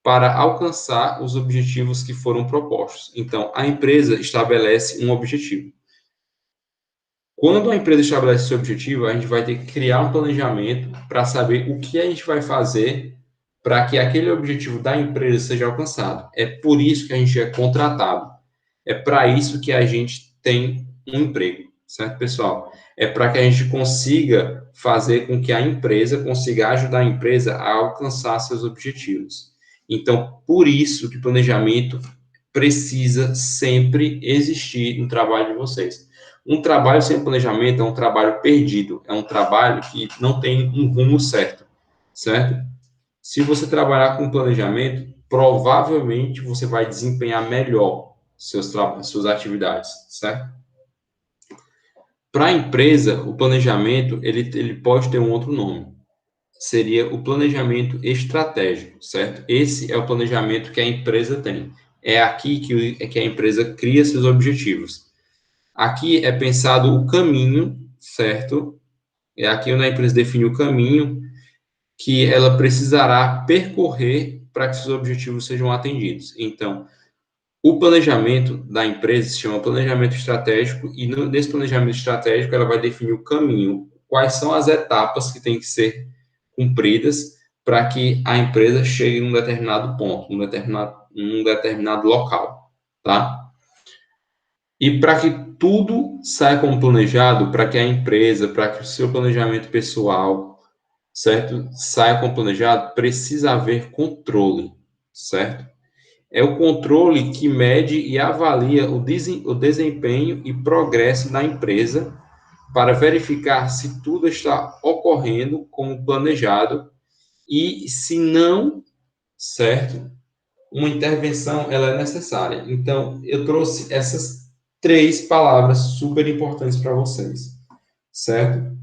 para alcançar os objetivos que foram propostos. Então, a empresa estabelece um objetivo. Quando a empresa estabelece esse objetivo, a gente vai ter que criar um planejamento para saber o que a gente vai fazer para que aquele objetivo da empresa seja alcançado. É por isso que a gente é contratado. É para isso que a gente tem um emprego, certo, pessoal? É para que a gente consiga fazer com que a empresa consiga ajudar a empresa a alcançar seus objetivos. Então, por isso que o planejamento precisa sempre existir no trabalho de vocês. Um trabalho sem planejamento é um trabalho perdido, é um trabalho que não tem um rumo certo, certo? Se você trabalhar com planejamento, provavelmente você vai desempenhar melhor suas atividades, certo? Para a empresa, o planejamento ele pode ter um outro nome. Seria o planejamento estratégico, certo? Esse é o planejamento que a empresa tem. É aqui que a empresa cria seus objetivos. Aqui é pensado o caminho, certo? É aqui onde a empresa define o caminho que ela precisará percorrer para que seus objetivos sejam atendidos. Então, o planejamento da empresa se chama planejamento estratégico e nesse planejamento estratégico ela vai definir o caminho, quais são as etapas que têm que ser cumpridas para que a empresa chegue num determinado ponto, num determinado local, tá? E para que tudo saia como planejado, para que a empresa, para que o seu planejamento pessoal, certo, saia como planejado, precisa haver controle, certo? É o controle que mede e avalia o desempenho e progresso da empresa para verificar se tudo está ocorrendo como planejado e se não, certo, uma intervenção ela é necessária. Então, eu trouxe essas três palavras super importantes para vocês, certo?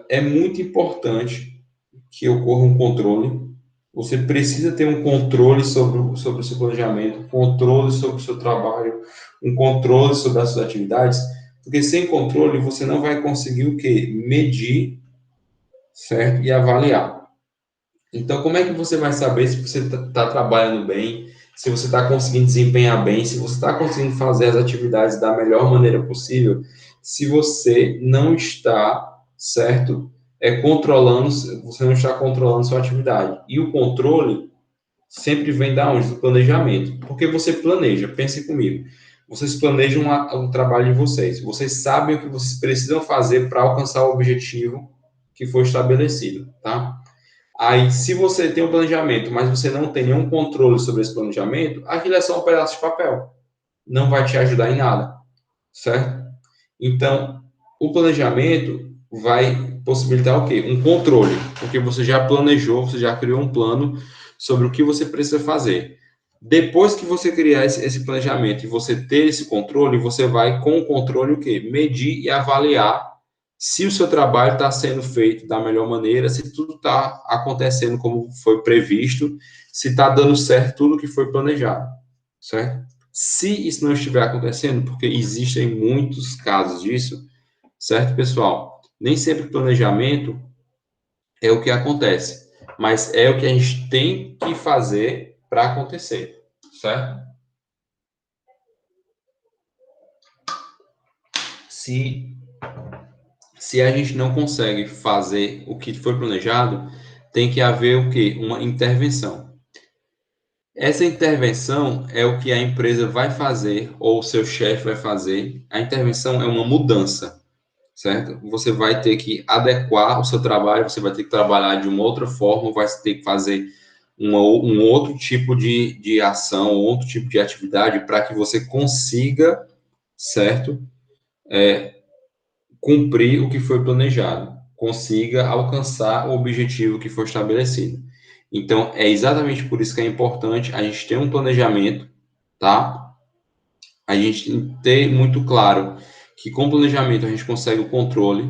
É muito importante que ocorra um controle. Você precisa ter um controle sobre o seu planejamento, um controle sobre o seu trabalho, um controle sobre as suas atividades, porque sem controle você não vai conseguir o quê? Medir, certo? E avaliar. Então, como é que você vai saber se você está trabalhando bem se você está conseguindo desempenhar bem, se você está conseguindo fazer as atividades da melhor maneira possível, se você não está, certo, controlando, você não está controlando sua atividade. E o controle sempre vem da onde? Do planejamento. Porque você planeja, pense comigo. Vocês planejam o trabalho de vocês. Vocês sabem o que vocês precisam fazer para alcançar o objetivo que foi estabelecido, tá? Aí, se você tem um planejamento, mas você não tem nenhum controle sobre esse planejamento, aquilo é só um pedaço de papel. Não vai te ajudar em nada, certo? Então, o planejamento vai possibilitar o quê? Um controle, porque você já planejou, você já criou um plano sobre o que você precisa fazer. Depois que você criar esse planejamento e você ter esse controle, você vai, com o controle, o quê? Medir e avaliar se o seu trabalho está sendo feito da melhor maneira, se tudo está acontecendo como foi previsto, se está dando certo tudo que foi planejado, certo? Se isso não estiver acontecendo, porque existem muitos casos disso, certo, pessoal? Nem sempre planejamento é o que acontece, mas é o que a gente tem que fazer para acontecer, certo? Se, se a gente não consegue fazer o que foi planejado, tem que haver o quê? Uma intervenção. Essa intervenção é o que a empresa vai fazer ou o seu chefe vai fazer. A intervenção é uma mudança, certo? Você vai ter que adequar o seu trabalho, você vai ter que trabalhar de uma outra forma, vai ter que fazer um outro tipo de ação, outro tipo de atividade para que você consiga, certo? Cumprir o que foi planejado, consiga alcançar o objetivo que foi estabelecido. Então, é exatamente por isso que é importante a gente ter um planejamento, tá? A gente ter muito claro que com planejamento a gente consegue o controle,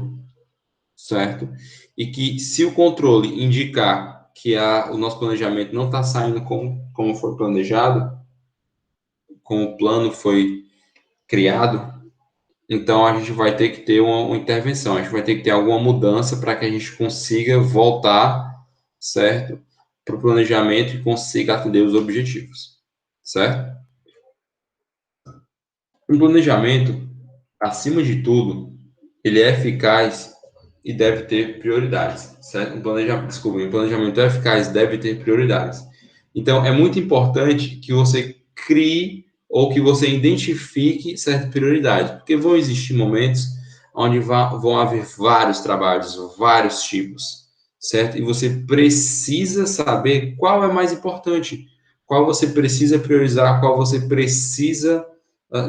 certo? E que se o controle indicar que o nosso planejamento não está saindo como foi planejado, como o plano foi criado, então a gente vai ter que ter uma intervenção, a gente vai ter que ter alguma mudança para que a gente consiga voltar, certo? Para o planejamento e consiga atender os objetivos, certo? O planejamento, acima de tudo, ele é eficaz e deve ter prioridades, certo? Um planejamento eficaz deve ter prioridades. Então, é muito importante que você crie ou que você identifique certas prioridades, porque vão existir momentos onde vão haver vários trabalhos, vários tipos, certo? E você precisa saber qual é mais importante, qual você precisa priorizar, qual você precisa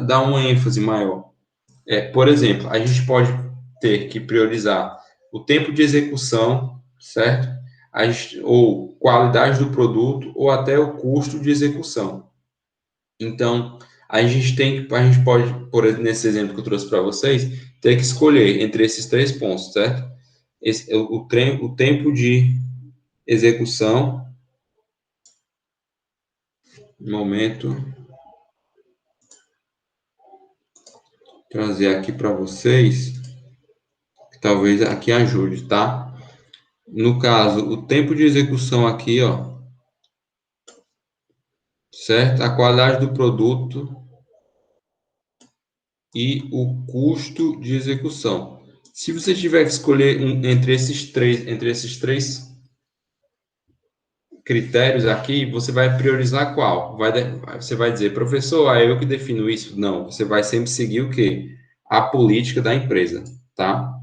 dar uma ênfase maior. Por exemplo, a gente pode ter que priorizar o tempo de execução, certo? Ou qualidade do produto, ou até o custo de execução. Então, a gente pode, nesse exemplo que eu trouxe para vocês, ter que escolher entre esses três pontos, certo? O tempo de execução, momento, trazer aqui para vocês, que talvez aqui ajude, tá? No caso, o tempo de execução aqui, ó, certo? A qualidade do produto e o custo de execução. Se você tiver que escolher entre esses três critérios aqui, você vai priorizar qual? Você vai dizer, professor, é eu que defino isso? Não, você vai sempre seguir o quê? A política da empresa, tá?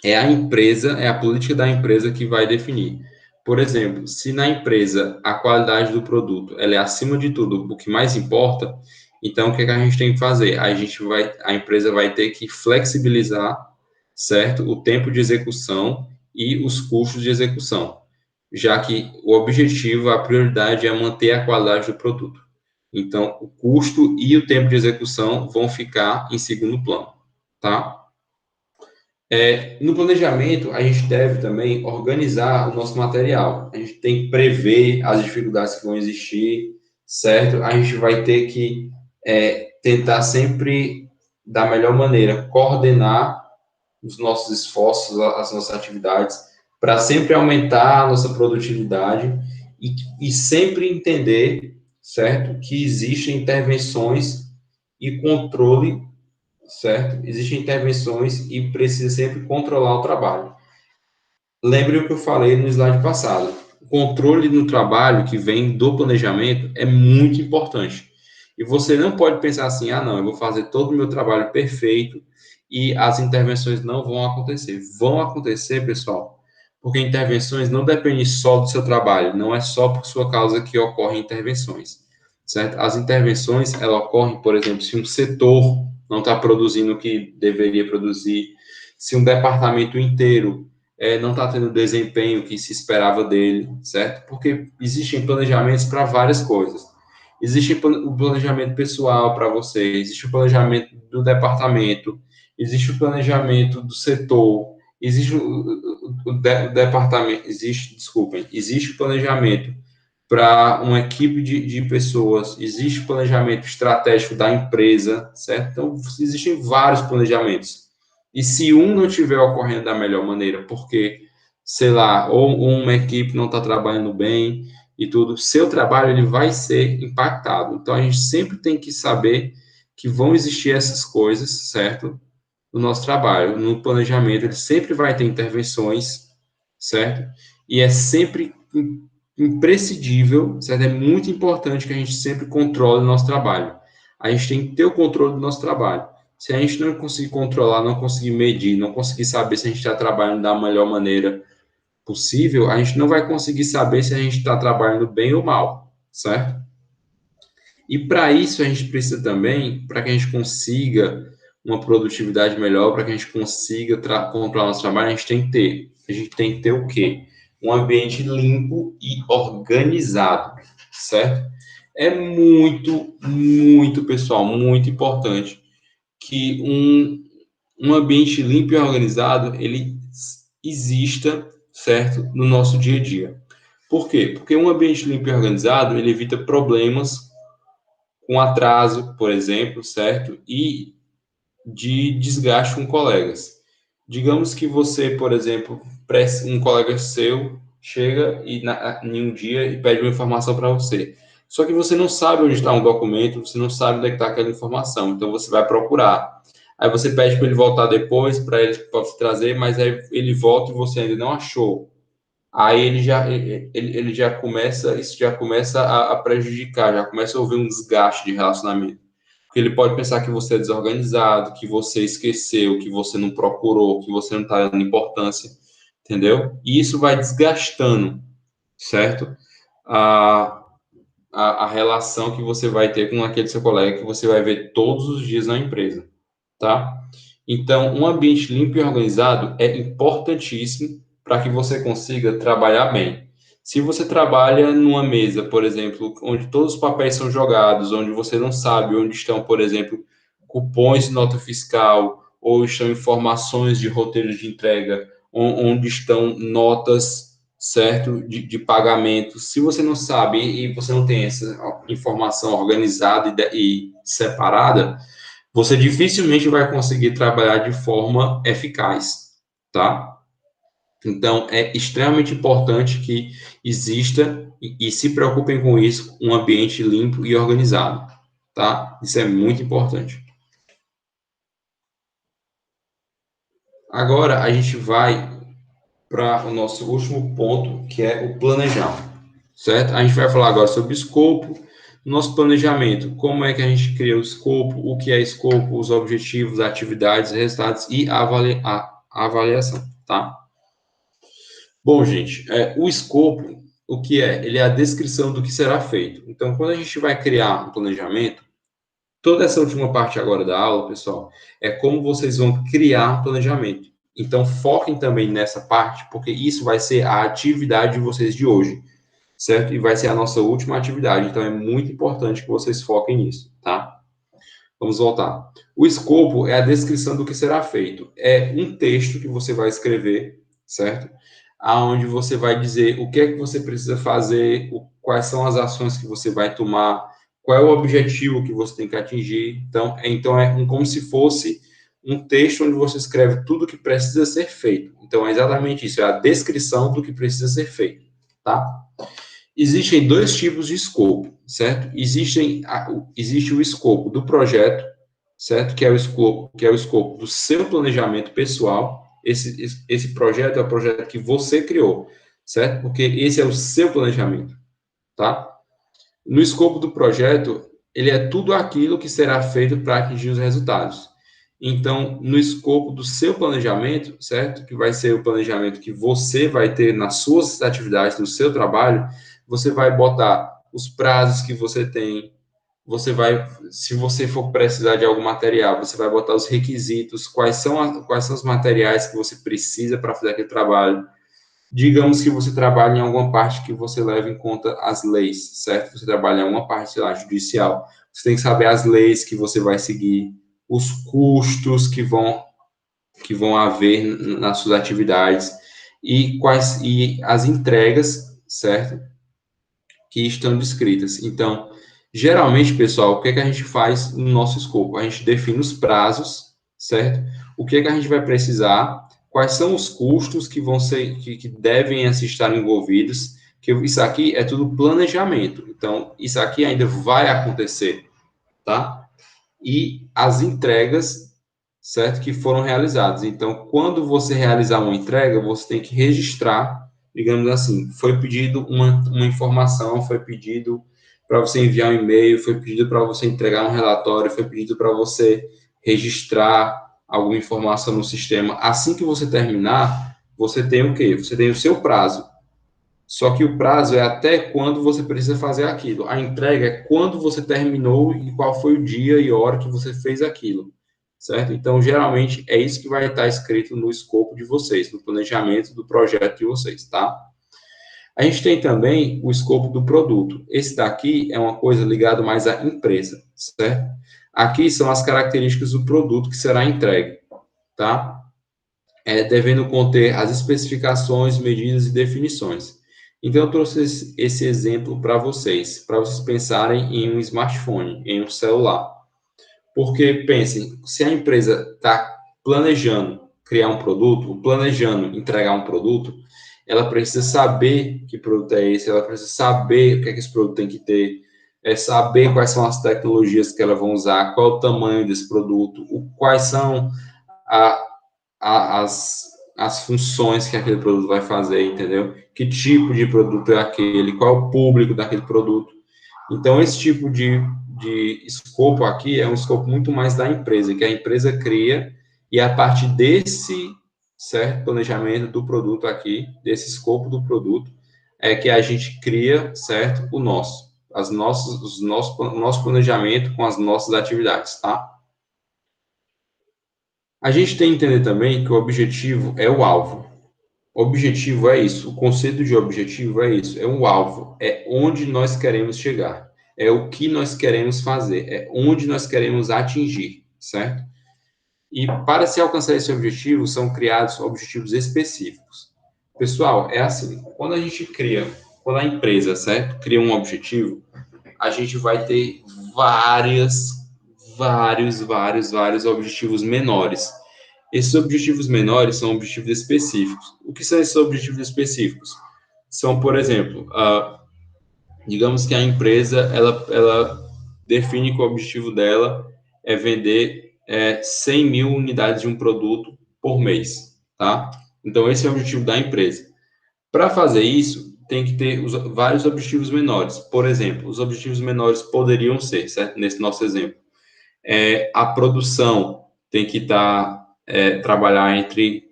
É a empresa, é a política da empresa que vai definir. Por exemplo, se na empresa a qualidade do produto ela é acima de tudo o que mais importa, então o que, é que a gente tem que fazer? A empresa vai ter que flexibilizar, certo, o tempo de execução e os custos de execução, já que o objetivo, a prioridade é manter a qualidade do produto. Então, o custo e o tempo de execução vão ficar em segundo plano, tá? No planejamento, a gente deve também organizar o nosso material. A gente tem que prever as dificuldades que vão existir, certo? A gente vai ter que tentar sempre, da melhor maneira, coordenar os nossos esforços, as nossas atividades, para sempre aumentar a nossa produtividade e sempre entender, certo? Que existem intervenções e controle, certo? Existem intervenções e precisa sempre controlar o trabalho. Lembre o que eu falei no slide passado. O controle no trabalho que vem do planejamento é muito importante. E você não pode pensar assim, ah, não, eu vou fazer todo o meu trabalho perfeito e as intervenções não vão acontecer. Vão acontecer, pessoal, porque intervenções não dependem só do seu trabalho, não é só por sua causa que ocorrem intervenções, certo? As intervenções, elas ocorrem, por exemplo, se um setor não está produzindo o que deveria produzir, se um departamento inteiro não está tendo o desempenho que se esperava dele, certo? Porque existem planejamentos para várias coisas. Existe o planejamento pessoal para você, existe o planejamento do departamento, existe o planejamento do setor, existe o departamento, existe o planejamento para uma equipe de pessoas, existe o planejamento estratégico da empresa, certo? Então, existem vários planejamentos. E se um não estiver ocorrendo da melhor maneira, porque, sei lá, ou uma equipe não está trabalhando bem e tudo, seu trabalho ele vai ser impactado. Então, a gente sempre tem que saber que vão existir essas coisas, certo? No nosso trabalho, no planejamento, ele sempre vai ter intervenções, certo? E é sempre imprescindível, certo? É muito importante que a gente sempre controle o nosso trabalho. A gente tem que ter o controle do nosso trabalho. Se a gente não conseguir controlar, não conseguir medir, não conseguir saber se a gente está trabalhando da melhor maneira possível, a gente não vai conseguir saber se a gente está trabalhando bem ou mal, certo? E para isso a gente precisa também, para que a gente consiga uma produtividade melhor, para que a gente consiga controlar nosso trabalho, a gente tem que ter o quê? Um ambiente limpo e organizado, certo? É muito, pessoal, muito importante que um ambiente limpo e organizado, ele exista, certo? No nosso dia a dia. Por quê? Porque um ambiente limpo e organizado, ele evita problemas com atraso, por exemplo, certo? E de desgaste com colegas. Digamos que você, por exemplo, um colega seu chega em um dia e pede uma informação para você. Só que você não sabe onde está um documento, você não sabe onde é está aquela informação, então você vai procurar. Aí você pede para ele voltar depois, para ele trazer, mas aí ele volta e você ainda não achou. Aí ele já começa, isso já começa a prejudicar, já começa a haver um desgaste de relacionamento. Porque ele pode pensar que você é desorganizado, que você esqueceu, que você não procurou, que você não está dando importância, entendeu? E isso vai desgastando, certo? A, a relação que você vai ter com aquele seu colega que você vai ver todos os dias na empresa, tá? Então, um ambiente limpo e organizado é importantíssimo para que você consiga trabalhar bem. Se você trabalha numa mesa, por exemplo, onde todos os papéis são jogados, onde você não sabe onde estão, por exemplo, cupons de nota fiscal, ou estão informações de roteiro de entrega, onde estão notas, certo, de pagamento. Se você não sabe e você não tem essa informação organizada e separada, você dificilmente vai conseguir trabalhar de forma eficaz, tá? Então, é extremamente importante que exista e se preocupem com isso, um ambiente limpo e organizado, tá? Isso é muito importante. Agora, a gente vai para o nosso último ponto, que é o planejar, certo? A gente vai falar agora sobre o escopo, nosso planejamento, como é que a gente cria o escopo, o que é escopo, os objetivos, atividades, resultados e a avaliação, tá? Bom, gente, o escopo, o que é? Ele é a descrição do que será feito. Então, quando a gente vai criar um planejamento, toda essa última parte agora da aula, pessoal, é como vocês vão criar um planejamento. Então, foquem também nessa parte, porque isso vai ser a atividade de vocês de hoje, certo? E vai ser a nossa última atividade. Então, é muito importante que vocês foquem nisso, tá? Vamos voltar. O escopo é a descrição do que será feito. É um texto que você vai escrever, certo? Aonde você vai dizer o que é que você precisa fazer, quais são as ações que você vai tomar, qual é o objetivo que você tem que atingir. Então é como se fosse um texto onde você escreve tudo que precisa ser feito. Então é exatamente isso, é a descrição do que precisa ser feito, tá? Existem dois tipos de escopo, certo? Existe o escopo do projeto, certo? Que é o escopo do seu planejamento pessoal. Esse projeto é o projeto que você criou, certo? Porque esse é o seu planejamento, tá? No escopo do projeto, ele é tudo aquilo que será feito para atingir os resultados. Então, no escopo do seu planejamento, certo? Que vai ser o planejamento que você vai ter nas suas atividades, no seu trabalho, você vai botar os prazos que você tem, você vai, se você for precisar de algum material, você vai botar os requisitos, quais são os materiais que você precisa para fazer aquele trabalho. Digamos que você trabalha em alguma parte que você leva em conta as leis, certo? Você trabalha em alguma parte, sei lá, judicial. Você tem que saber as leis que você vai seguir, os custos que vão haver nas suas atividades e as entregas, certo? Que estão descritas. Então, geralmente, pessoal, o que é que a gente faz no nosso escopo? A gente define os prazos, certo? O que é que a gente vai precisar, quais são os custos que vão ser, que devem estar envolvidos, que isso aqui é tudo planejamento. Então, isso aqui ainda vai acontecer, tá? E as entregas, certo, que foram realizadas. Então, quando você realizar uma entrega, você tem que registrar, digamos assim, foi pedido uma informação, foi pedido para você enviar um e-mail, foi pedido para você entregar um relatório, foi pedido para você registrar alguma informação no sistema. Assim que você terminar, você tem o quê? Você tem o seu prazo. Só que o prazo é até quando você precisa fazer aquilo. A entrega é quando você terminou e qual foi o dia e hora que você fez aquilo, certo? Então, geralmente, é isso que vai estar escrito no escopo de vocês, no planejamento do projeto de vocês, tá? A gente tem também o escopo do produto. Esse daqui é uma coisa ligada mais à empresa, certo? Aqui são as características do produto que será entregue, tá? Devendo conter as especificações, medidas e definições. Então, eu trouxe esse exemplo para vocês pensarem em um smartphone, em um celular. Porque, pensem, se a empresa está planejando criar um produto, planejando entregar um produto, ela precisa saber que produto é esse, ela precisa saber o que é que esse produto tem que ter, saber quais são as tecnologias que ela vão usar, qual é o tamanho desse produto, quais são a, as funções que aquele produto vai fazer, entendeu? Que tipo de produto é aquele, qual é o público daquele produto. Então, esse tipo de escopo aqui é um escopo muito mais da empresa, que a empresa cria, e a partir desse certo planejamento do produto aqui, desse escopo do produto, é que a gente cria, certo, o nosso planejamento com as nossas atividades, tá? A gente tem que entender também que o objetivo é o alvo. O objetivo é isso, o conceito de objetivo é isso, é um alvo, é onde nós queremos chegar, é o que nós queremos fazer, é onde nós queremos atingir, certo? E para se alcançar esse objetivo, são criados objetivos específicos. Pessoal, é assim, quando a empresa, certo, cria um objetivo, a gente vai ter vários objetivos menores. Esses objetivos menores são objetivos específicos. O que são esses objetivos específicos? São, por exemplo, digamos que a empresa ela define que o objetivo dela é vender 100 mil unidades de um produto por mês, tá? Então, esse é o objetivo da empresa. Para fazer isso, tem que ter vários objetivos menores. Por exemplo, os objetivos menores poderiam ser, certo? Nesse nosso exemplo, a produção tem que trabalhar entre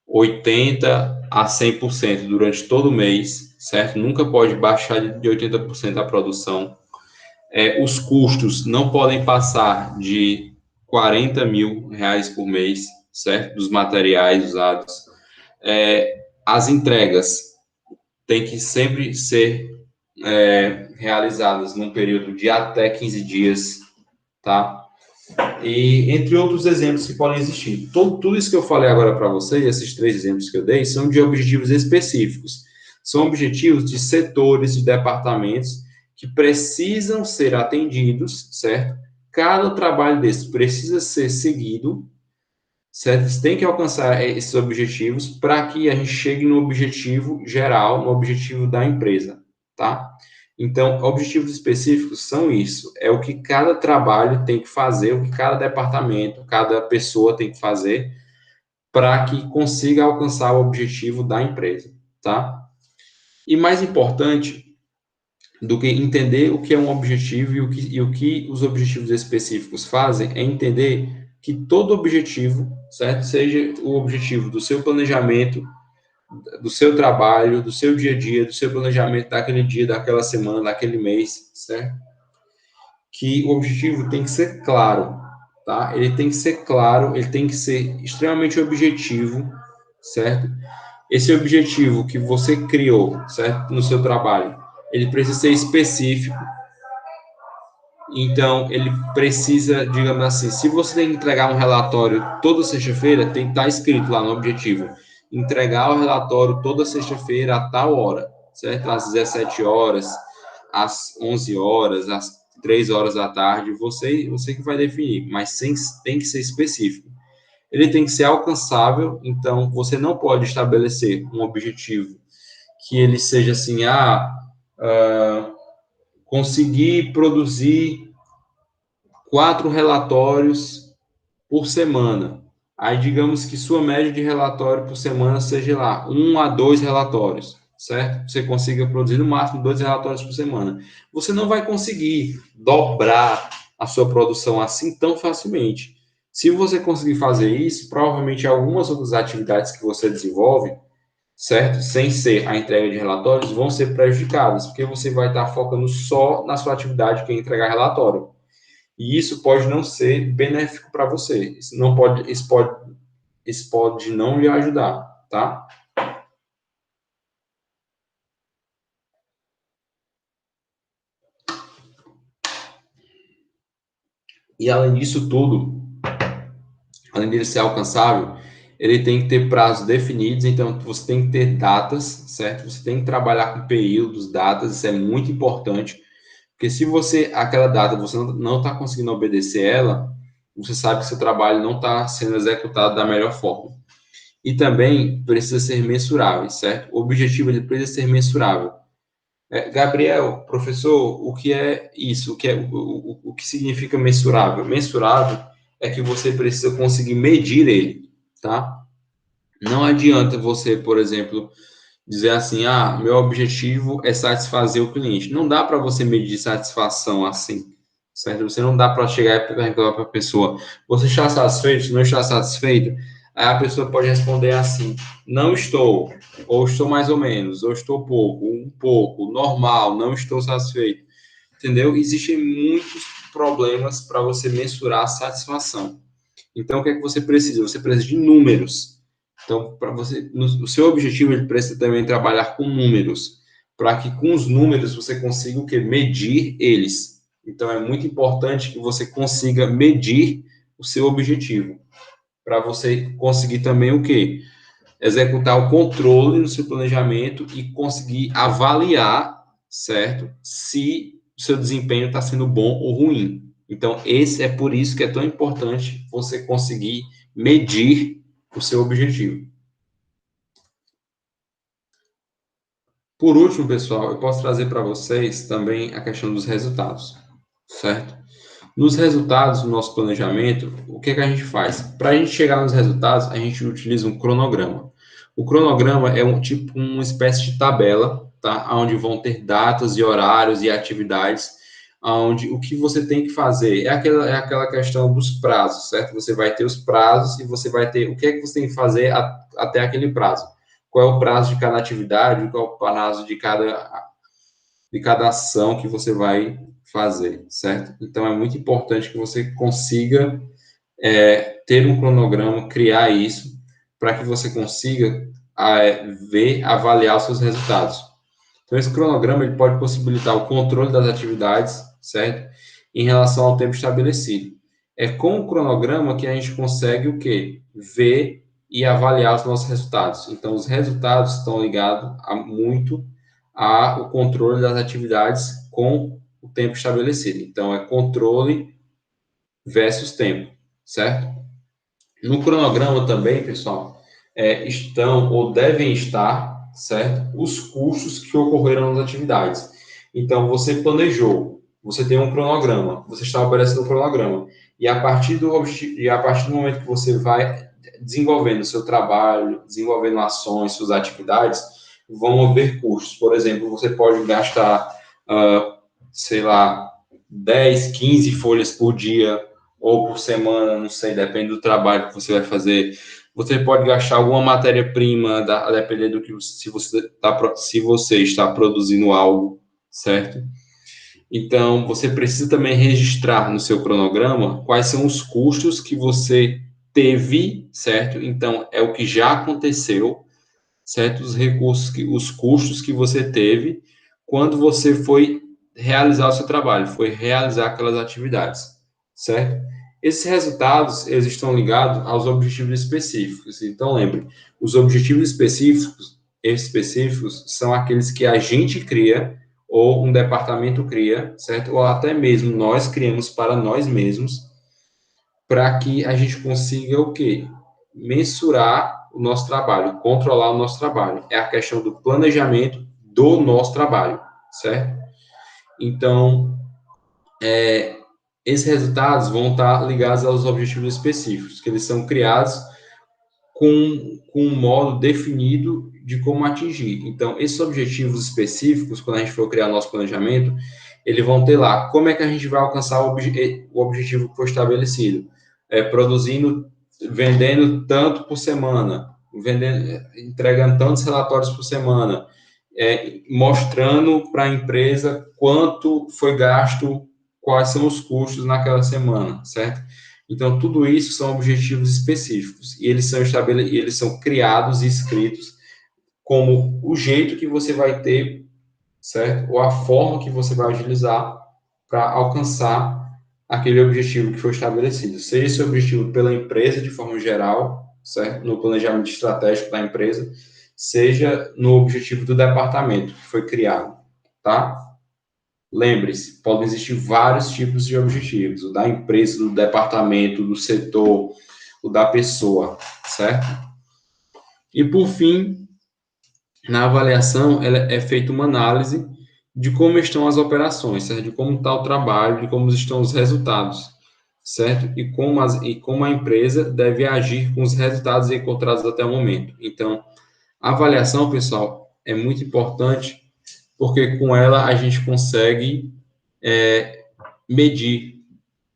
80 a 100% durante todo o mês, certo? Nunca pode baixar de 80% a produção. Os custos não podem passar de 40 mil reais por mês, certo? Dos materiais usados. As entregas têm que sempre ser realizadas num período de até 15 dias, tá? E entre outros exemplos que podem existir. Tudo isso que eu falei agora para vocês, esses três exemplos que eu dei, são de objetivos específicos. São objetivos de setores, de departamentos que precisam ser atendidos, certo? Cada trabalho desse precisa ser seguido, certo? Você tem que alcançar esses objetivos para que a gente chegue no objetivo geral, no objetivo da empresa, tá? Então, objetivos específicos são isso, é o que cada trabalho tem que fazer, o que cada departamento, cada pessoa tem que fazer para que consiga alcançar o objetivo da empresa, tá? E mais importante do que entender o que é um objetivo e o que os objetivos específicos fazem, é entender que todo objetivo, certo? Seja o objetivo do seu planejamento, do seu trabalho, do seu dia a dia, do seu planejamento daquele dia, daquela semana, daquele mês, certo? Que o objetivo tem que ser claro, tá? Ele tem que ser claro, ele tem que ser extremamente objetivo, certo? Esse objetivo que você criou, certo? No seu trabalho, ele precisa ser específico. Então, ele precisa, digamos assim, se você tem que entregar um relatório toda sexta-feira, tem que estar escrito lá no objetivo. Entregar o relatório toda sexta-feira a tal hora, certo? Às 17 horas, às 11 horas, às 3 horas da tarde, você que vai definir, mas tem que ser específico. Ele tem que ser alcançável, então você não pode estabelecer um objetivo que ele seja assim, conseguir produzir 4 relatórios por semana. Aí, digamos que sua média de relatório por semana seja lá, 1 a 2 relatórios, certo? Você consiga produzir no máximo 2 relatórios por semana. Você não vai conseguir dobrar a sua produção assim tão facilmente. Se você conseguir fazer isso, provavelmente algumas outras atividades que você desenvolve, certo? Sem ser a entrega de relatórios, vão ser prejudicadas, porque você vai estar focando só na sua atividade, que é entregar relatório. E isso pode não ser benéfico para você. Isso pode não lhe ajudar, tá? E além disso tudo, além dele ser alcançável, ele tem que ter prazos definidos, então você tem que ter datas, certo? Você tem que trabalhar com períodos, datas, isso é muito importante, porque se você, aquela data, você não está conseguindo obedecer ela, você sabe que seu trabalho não está sendo executado da melhor forma. E também precisa ser mensurável, certo? O objetivo ele precisa ser mensurável. Gabriel, professor, o que é isso? O que significa mensurável? Mensurável é que você precisa conseguir medir ele, tá? Não adianta você, por exemplo, dizer assim, meu objetivo é satisfazer o cliente. Não dá para você medir satisfação assim, certo? Você não dá para chegar e perguntar para a pessoa, você está satisfeito? Não está satisfeito? Aí a pessoa pode responder assim, não estou, ou estou mais ou menos, ou estou pouco, um pouco, normal, não estou satisfeito, entendeu? Existem muitos problemas para você mensurar a satisfação. Então, o que é que você precisa? Você precisa de números. Então, para você, o seu objetivo ele precisa também trabalhar com números, para que com os números você consiga o que medir eles. Então, é muito importante que você consiga medir o seu objetivo, para você conseguir também o que executar o controle no seu planejamento e conseguir avaliar, certo? Se o seu desempenho está sendo bom ou ruim. Então, esse é por isso que é tão importante você conseguir medir o seu objetivo. Por último, pessoal, eu posso trazer para vocês também a questão dos resultados, certo? Nos resultados do nosso planejamento, o que é que a gente faz? Para a gente chegar nos resultados, a gente utiliza um cronograma. O cronograma é uma espécie de tabela, tá? Onde vão ter datas e horários e atividades, onde o que você tem que fazer é aquela questão dos prazos, certo? Você vai ter os prazos e você vai ter o que é que você tem que fazer até aquele prazo. Qual é o prazo de cada atividade, qual é o prazo de cada ação que você vai fazer, certo? Então, é muito importante que você consiga ter um cronograma, criar isso, para que você consiga ver, avaliar os seus resultados. Então, esse cronograma ele pode possibilitar o controle das atividades, certo? Em relação ao tempo estabelecido. É com o cronograma que a gente consegue o quê? Ver e avaliar os nossos resultados. Então, os resultados estão ligados muito ao controle das atividades com o tempo estabelecido. Então, é controle versus tempo, certo? No cronograma também, pessoal, estão ou devem estar certo? Os custos que ocorreram nas atividades. Então, você planejou, você tem um cronograma, você está oferecendo um cronograma, e a partir do momento que você vai desenvolvendo o seu trabalho, desenvolvendo ações, suas atividades, vão haver custos. Por exemplo, você pode gastar, sei lá, 10, 15 folhas por dia ou por semana, não sei, depende do trabalho que você vai fazer. Você pode gastar alguma matéria-prima, a depender do que se você está produzindo algo, certo? Então, você precisa também registrar no seu cronograma quais são os custos que você teve, certo? Então, é o que já aconteceu, certo? Os custos que você teve quando você foi realizar o seu trabalho, foi realizar aquelas atividades, certo? Esses resultados, eles estão ligados aos objetivos específicos. Então, lembre, os objetivos específicos são aqueles que a gente cria ou um departamento cria, certo? Ou até mesmo nós criamos para nós mesmos, para que a gente consiga o quê? Mensurar o nosso trabalho, controlar o nosso trabalho. É a questão do planejamento do nosso trabalho, certo? Então, esses resultados vão estar ligados aos objetivos específicos, que eles são criados com um modo definido de como atingir. Então, esses objetivos específicos, quando a gente for criar nosso planejamento, eles vão ter lá como é que a gente vai alcançar o objetivo que foi estabelecido. Produzindo, vendendo tanto por semana, entregando tantos relatórios por semana, mostrando para a empresa quanto foi gasto, quais são os custos naquela semana, certo? Então, tudo isso são objetivos específicos e eles são criados e escritos como o jeito que você vai ter, certo? Ou a forma que você vai utilizar para alcançar aquele objetivo que foi estabelecido. Seja esse objetivo pela empresa de forma geral, certo? No planejamento estratégico da empresa, seja no objetivo do departamento que foi criado, tá? Lembre-se, podem existir vários tipos de objetivos, o da empresa, do departamento, do setor, o da pessoa, certo? E por fim, na avaliação, é feita uma análise de como estão as operações, certo? De como está o trabalho, de como estão os resultados, certo? E como a empresa deve agir com os resultados encontrados até o momento. Então, a avaliação, pessoal, é muito importante, porque com ela a gente consegue medir,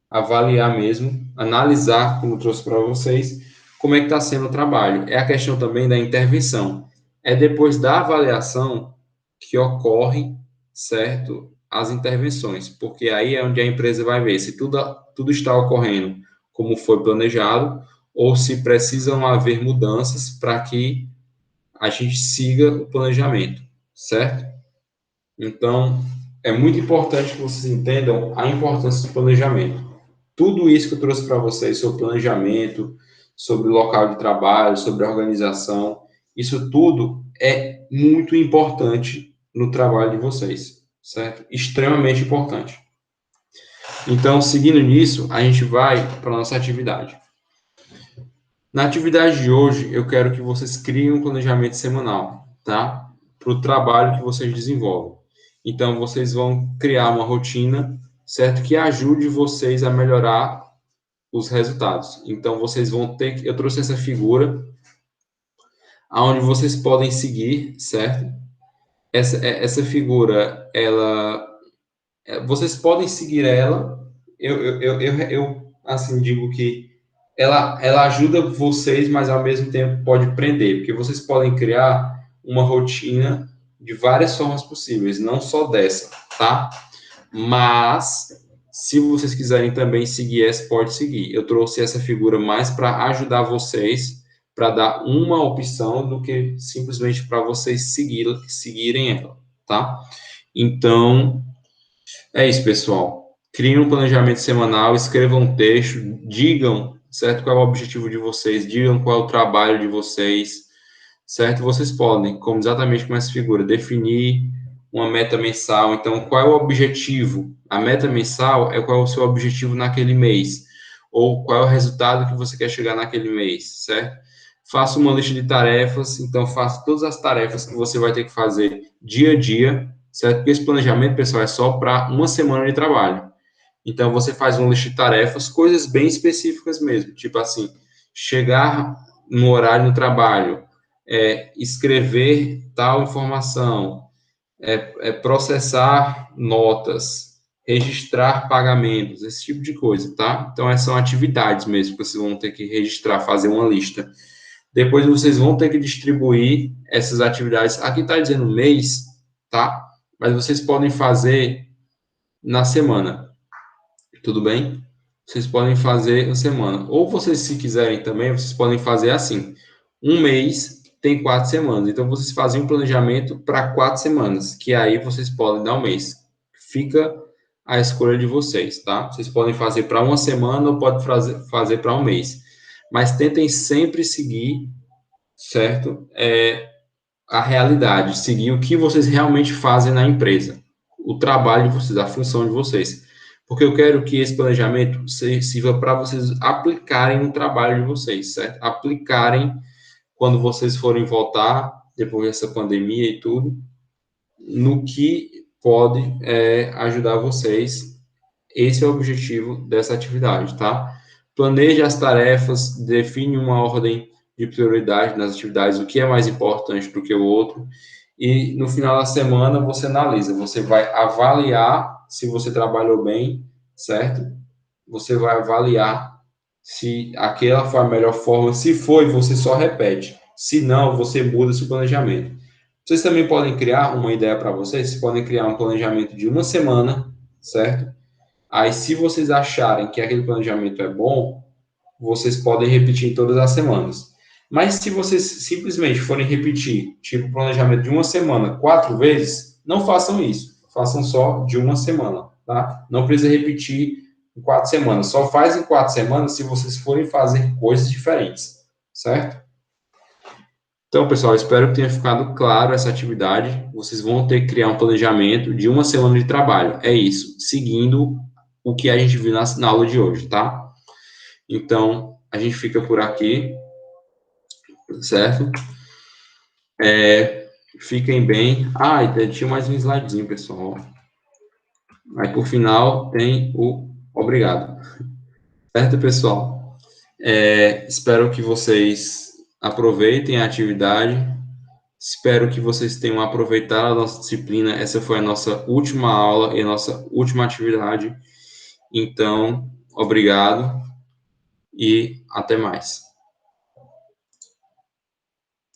avaliar mesmo, analisar, como eu trouxe para vocês, como é que está sendo o trabalho. É a questão também da intervenção. É depois da avaliação que ocorre, certo, as intervenções, porque aí é onde a empresa vai ver se tudo está ocorrendo como foi planejado ou se precisam haver mudanças para que a gente siga o planejamento, certo? Então, é muito importante que vocês entendam a importância do planejamento. Tudo isso que eu trouxe para vocês sobre planejamento, sobre o local de trabalho, sobre a organização, isso tudo é muito importante no trabalho de vocês, certo? Extremamente importante. Então, seguindo nisso, a gente vai para a nossa atividade. Na atividade de hoje, eu quero que vocês criem um planejamento semanal, tá? Para o trabalho que vocês desenvolvem. Então, vocês vão criar uma rotina, certo? Que ajude vocês a melhorar os resultados. Então, vocês vão ter que... Eu trouxe essa figura, onde vocês podem seguir, certo? Essa figura, vocês podem seguir ela. Eu assim, digo que ela ajuda vocês, mas ao mesmo tempo pode prender, porque vocês podem criar uma rotina de várias formas possíveis, não só dessa, tá? Mas, se vocês quiserem também seguir essa, pode seguir. Eu trouxe essa figura mais para ajudar vocês, para dar uma opção do que simplesmente para vocês seguirem ela, tá? Então, é isso, pessoal. Criem um planejamento semanal, escrevam um texto, digam, certo, qual é o objetivo de vocês, digam qual é o trabalho de vocês, certo? Vocês podem, como exatamente como essa figura, definir uma meta mensal. Então, qual é o objetivo? A meta mensal é qual é o seu objetivo naquele mês, ou qual é o resultado que você quer chegar naquele mês, certo? faça uma lista de tarefas, então faça todas as tarefas que você vai ter que fazer dia a dia, certo? Porque esse planejamento, pessoal, é só para uma semana de trabalho. Então, você faz uma lista de tarefas, coisas bem específicas mesmo, tipo assim, chegar no horário no trabalho, escrever tal informação, processar notas, registrar pagamentos, esse tipo de coisa, tá? Então, essas são atividades mesmo que vocês vão ter que registrar, fazer uma lista. Depois, vocês vão ter que distribuir essas atividades. Aqui está dizendo mês, tá? Mas vocês podem fazer na semana, tudo bem? Vocês podem fazer na semana. Ou vocês, se quiserem também, vocês podem fazer assim. Um mês tem 4 semanas. Então, vocês fazem um planejamento para 4 semanas, que aí vocês podem dar um mês. Fica a escolha de vocês, tá? Vocês podem fazer para uma semana ou pode fazer para um mês. Mas tentem sempre seguir, certo? A realidade, seguir o que vocês realmente fazem na empresa, o trabalho de vocês, a função de vocês. Porque eu quero que esse planejamento sirva para vocês aplicarem no trabalho de vocês, certo? Aplicarem quando vocês forem voltar, depois dessa pandemia e tudo, no que pode ajudar vocês. Esse é o objetivo dessa atividade, tá? Planeje as tarefas, define uma ordem de prioridade nas atividades, o que é mais importante do que o outro, e no final da semana você analisa, você vai avaliar se você trabalhou bem, certo? Você vai avaliar se aquela foi a melhor forma, se foi, você só repete, se não, você muda seu planejamento. Vocês também podem criar uma ideia para vocês podem criar um planejamento de uma semana, certo? Aí, se vocês acharem que aquele planejamento é bom, vocês podem repetir todas as semanas. Mas se vocês simplesmente forem repetir, tipo, o planejamento de uma semana 4 vezes, não façam isso. Façam só de uma semana, tá? Não precisa repetir em 4 semanas. Só faz em 4 semanas se vocês forem fazer coisas diferentes, certo? Então, pessoal, espero que tenha ficado claro essa atividade. Vocês vão ter que criar um planejamento de uma semana de trabalho. É isso, seguindo o que a gente viu na aula de hoje, tá? Então, a gente fica por aqui, certo? Fiquem bem. Ah, e tinha mais um slidezinho, pessoal. Aí, por final, tem o obrigado. Certo, pessoal? Espero que vocês aproveitem a atividade. Espero que vocês tenham aproveitado a nossa disciplina. Essa foi a nossa última aula e a nossa última atividade. Então, obrigado e até mais.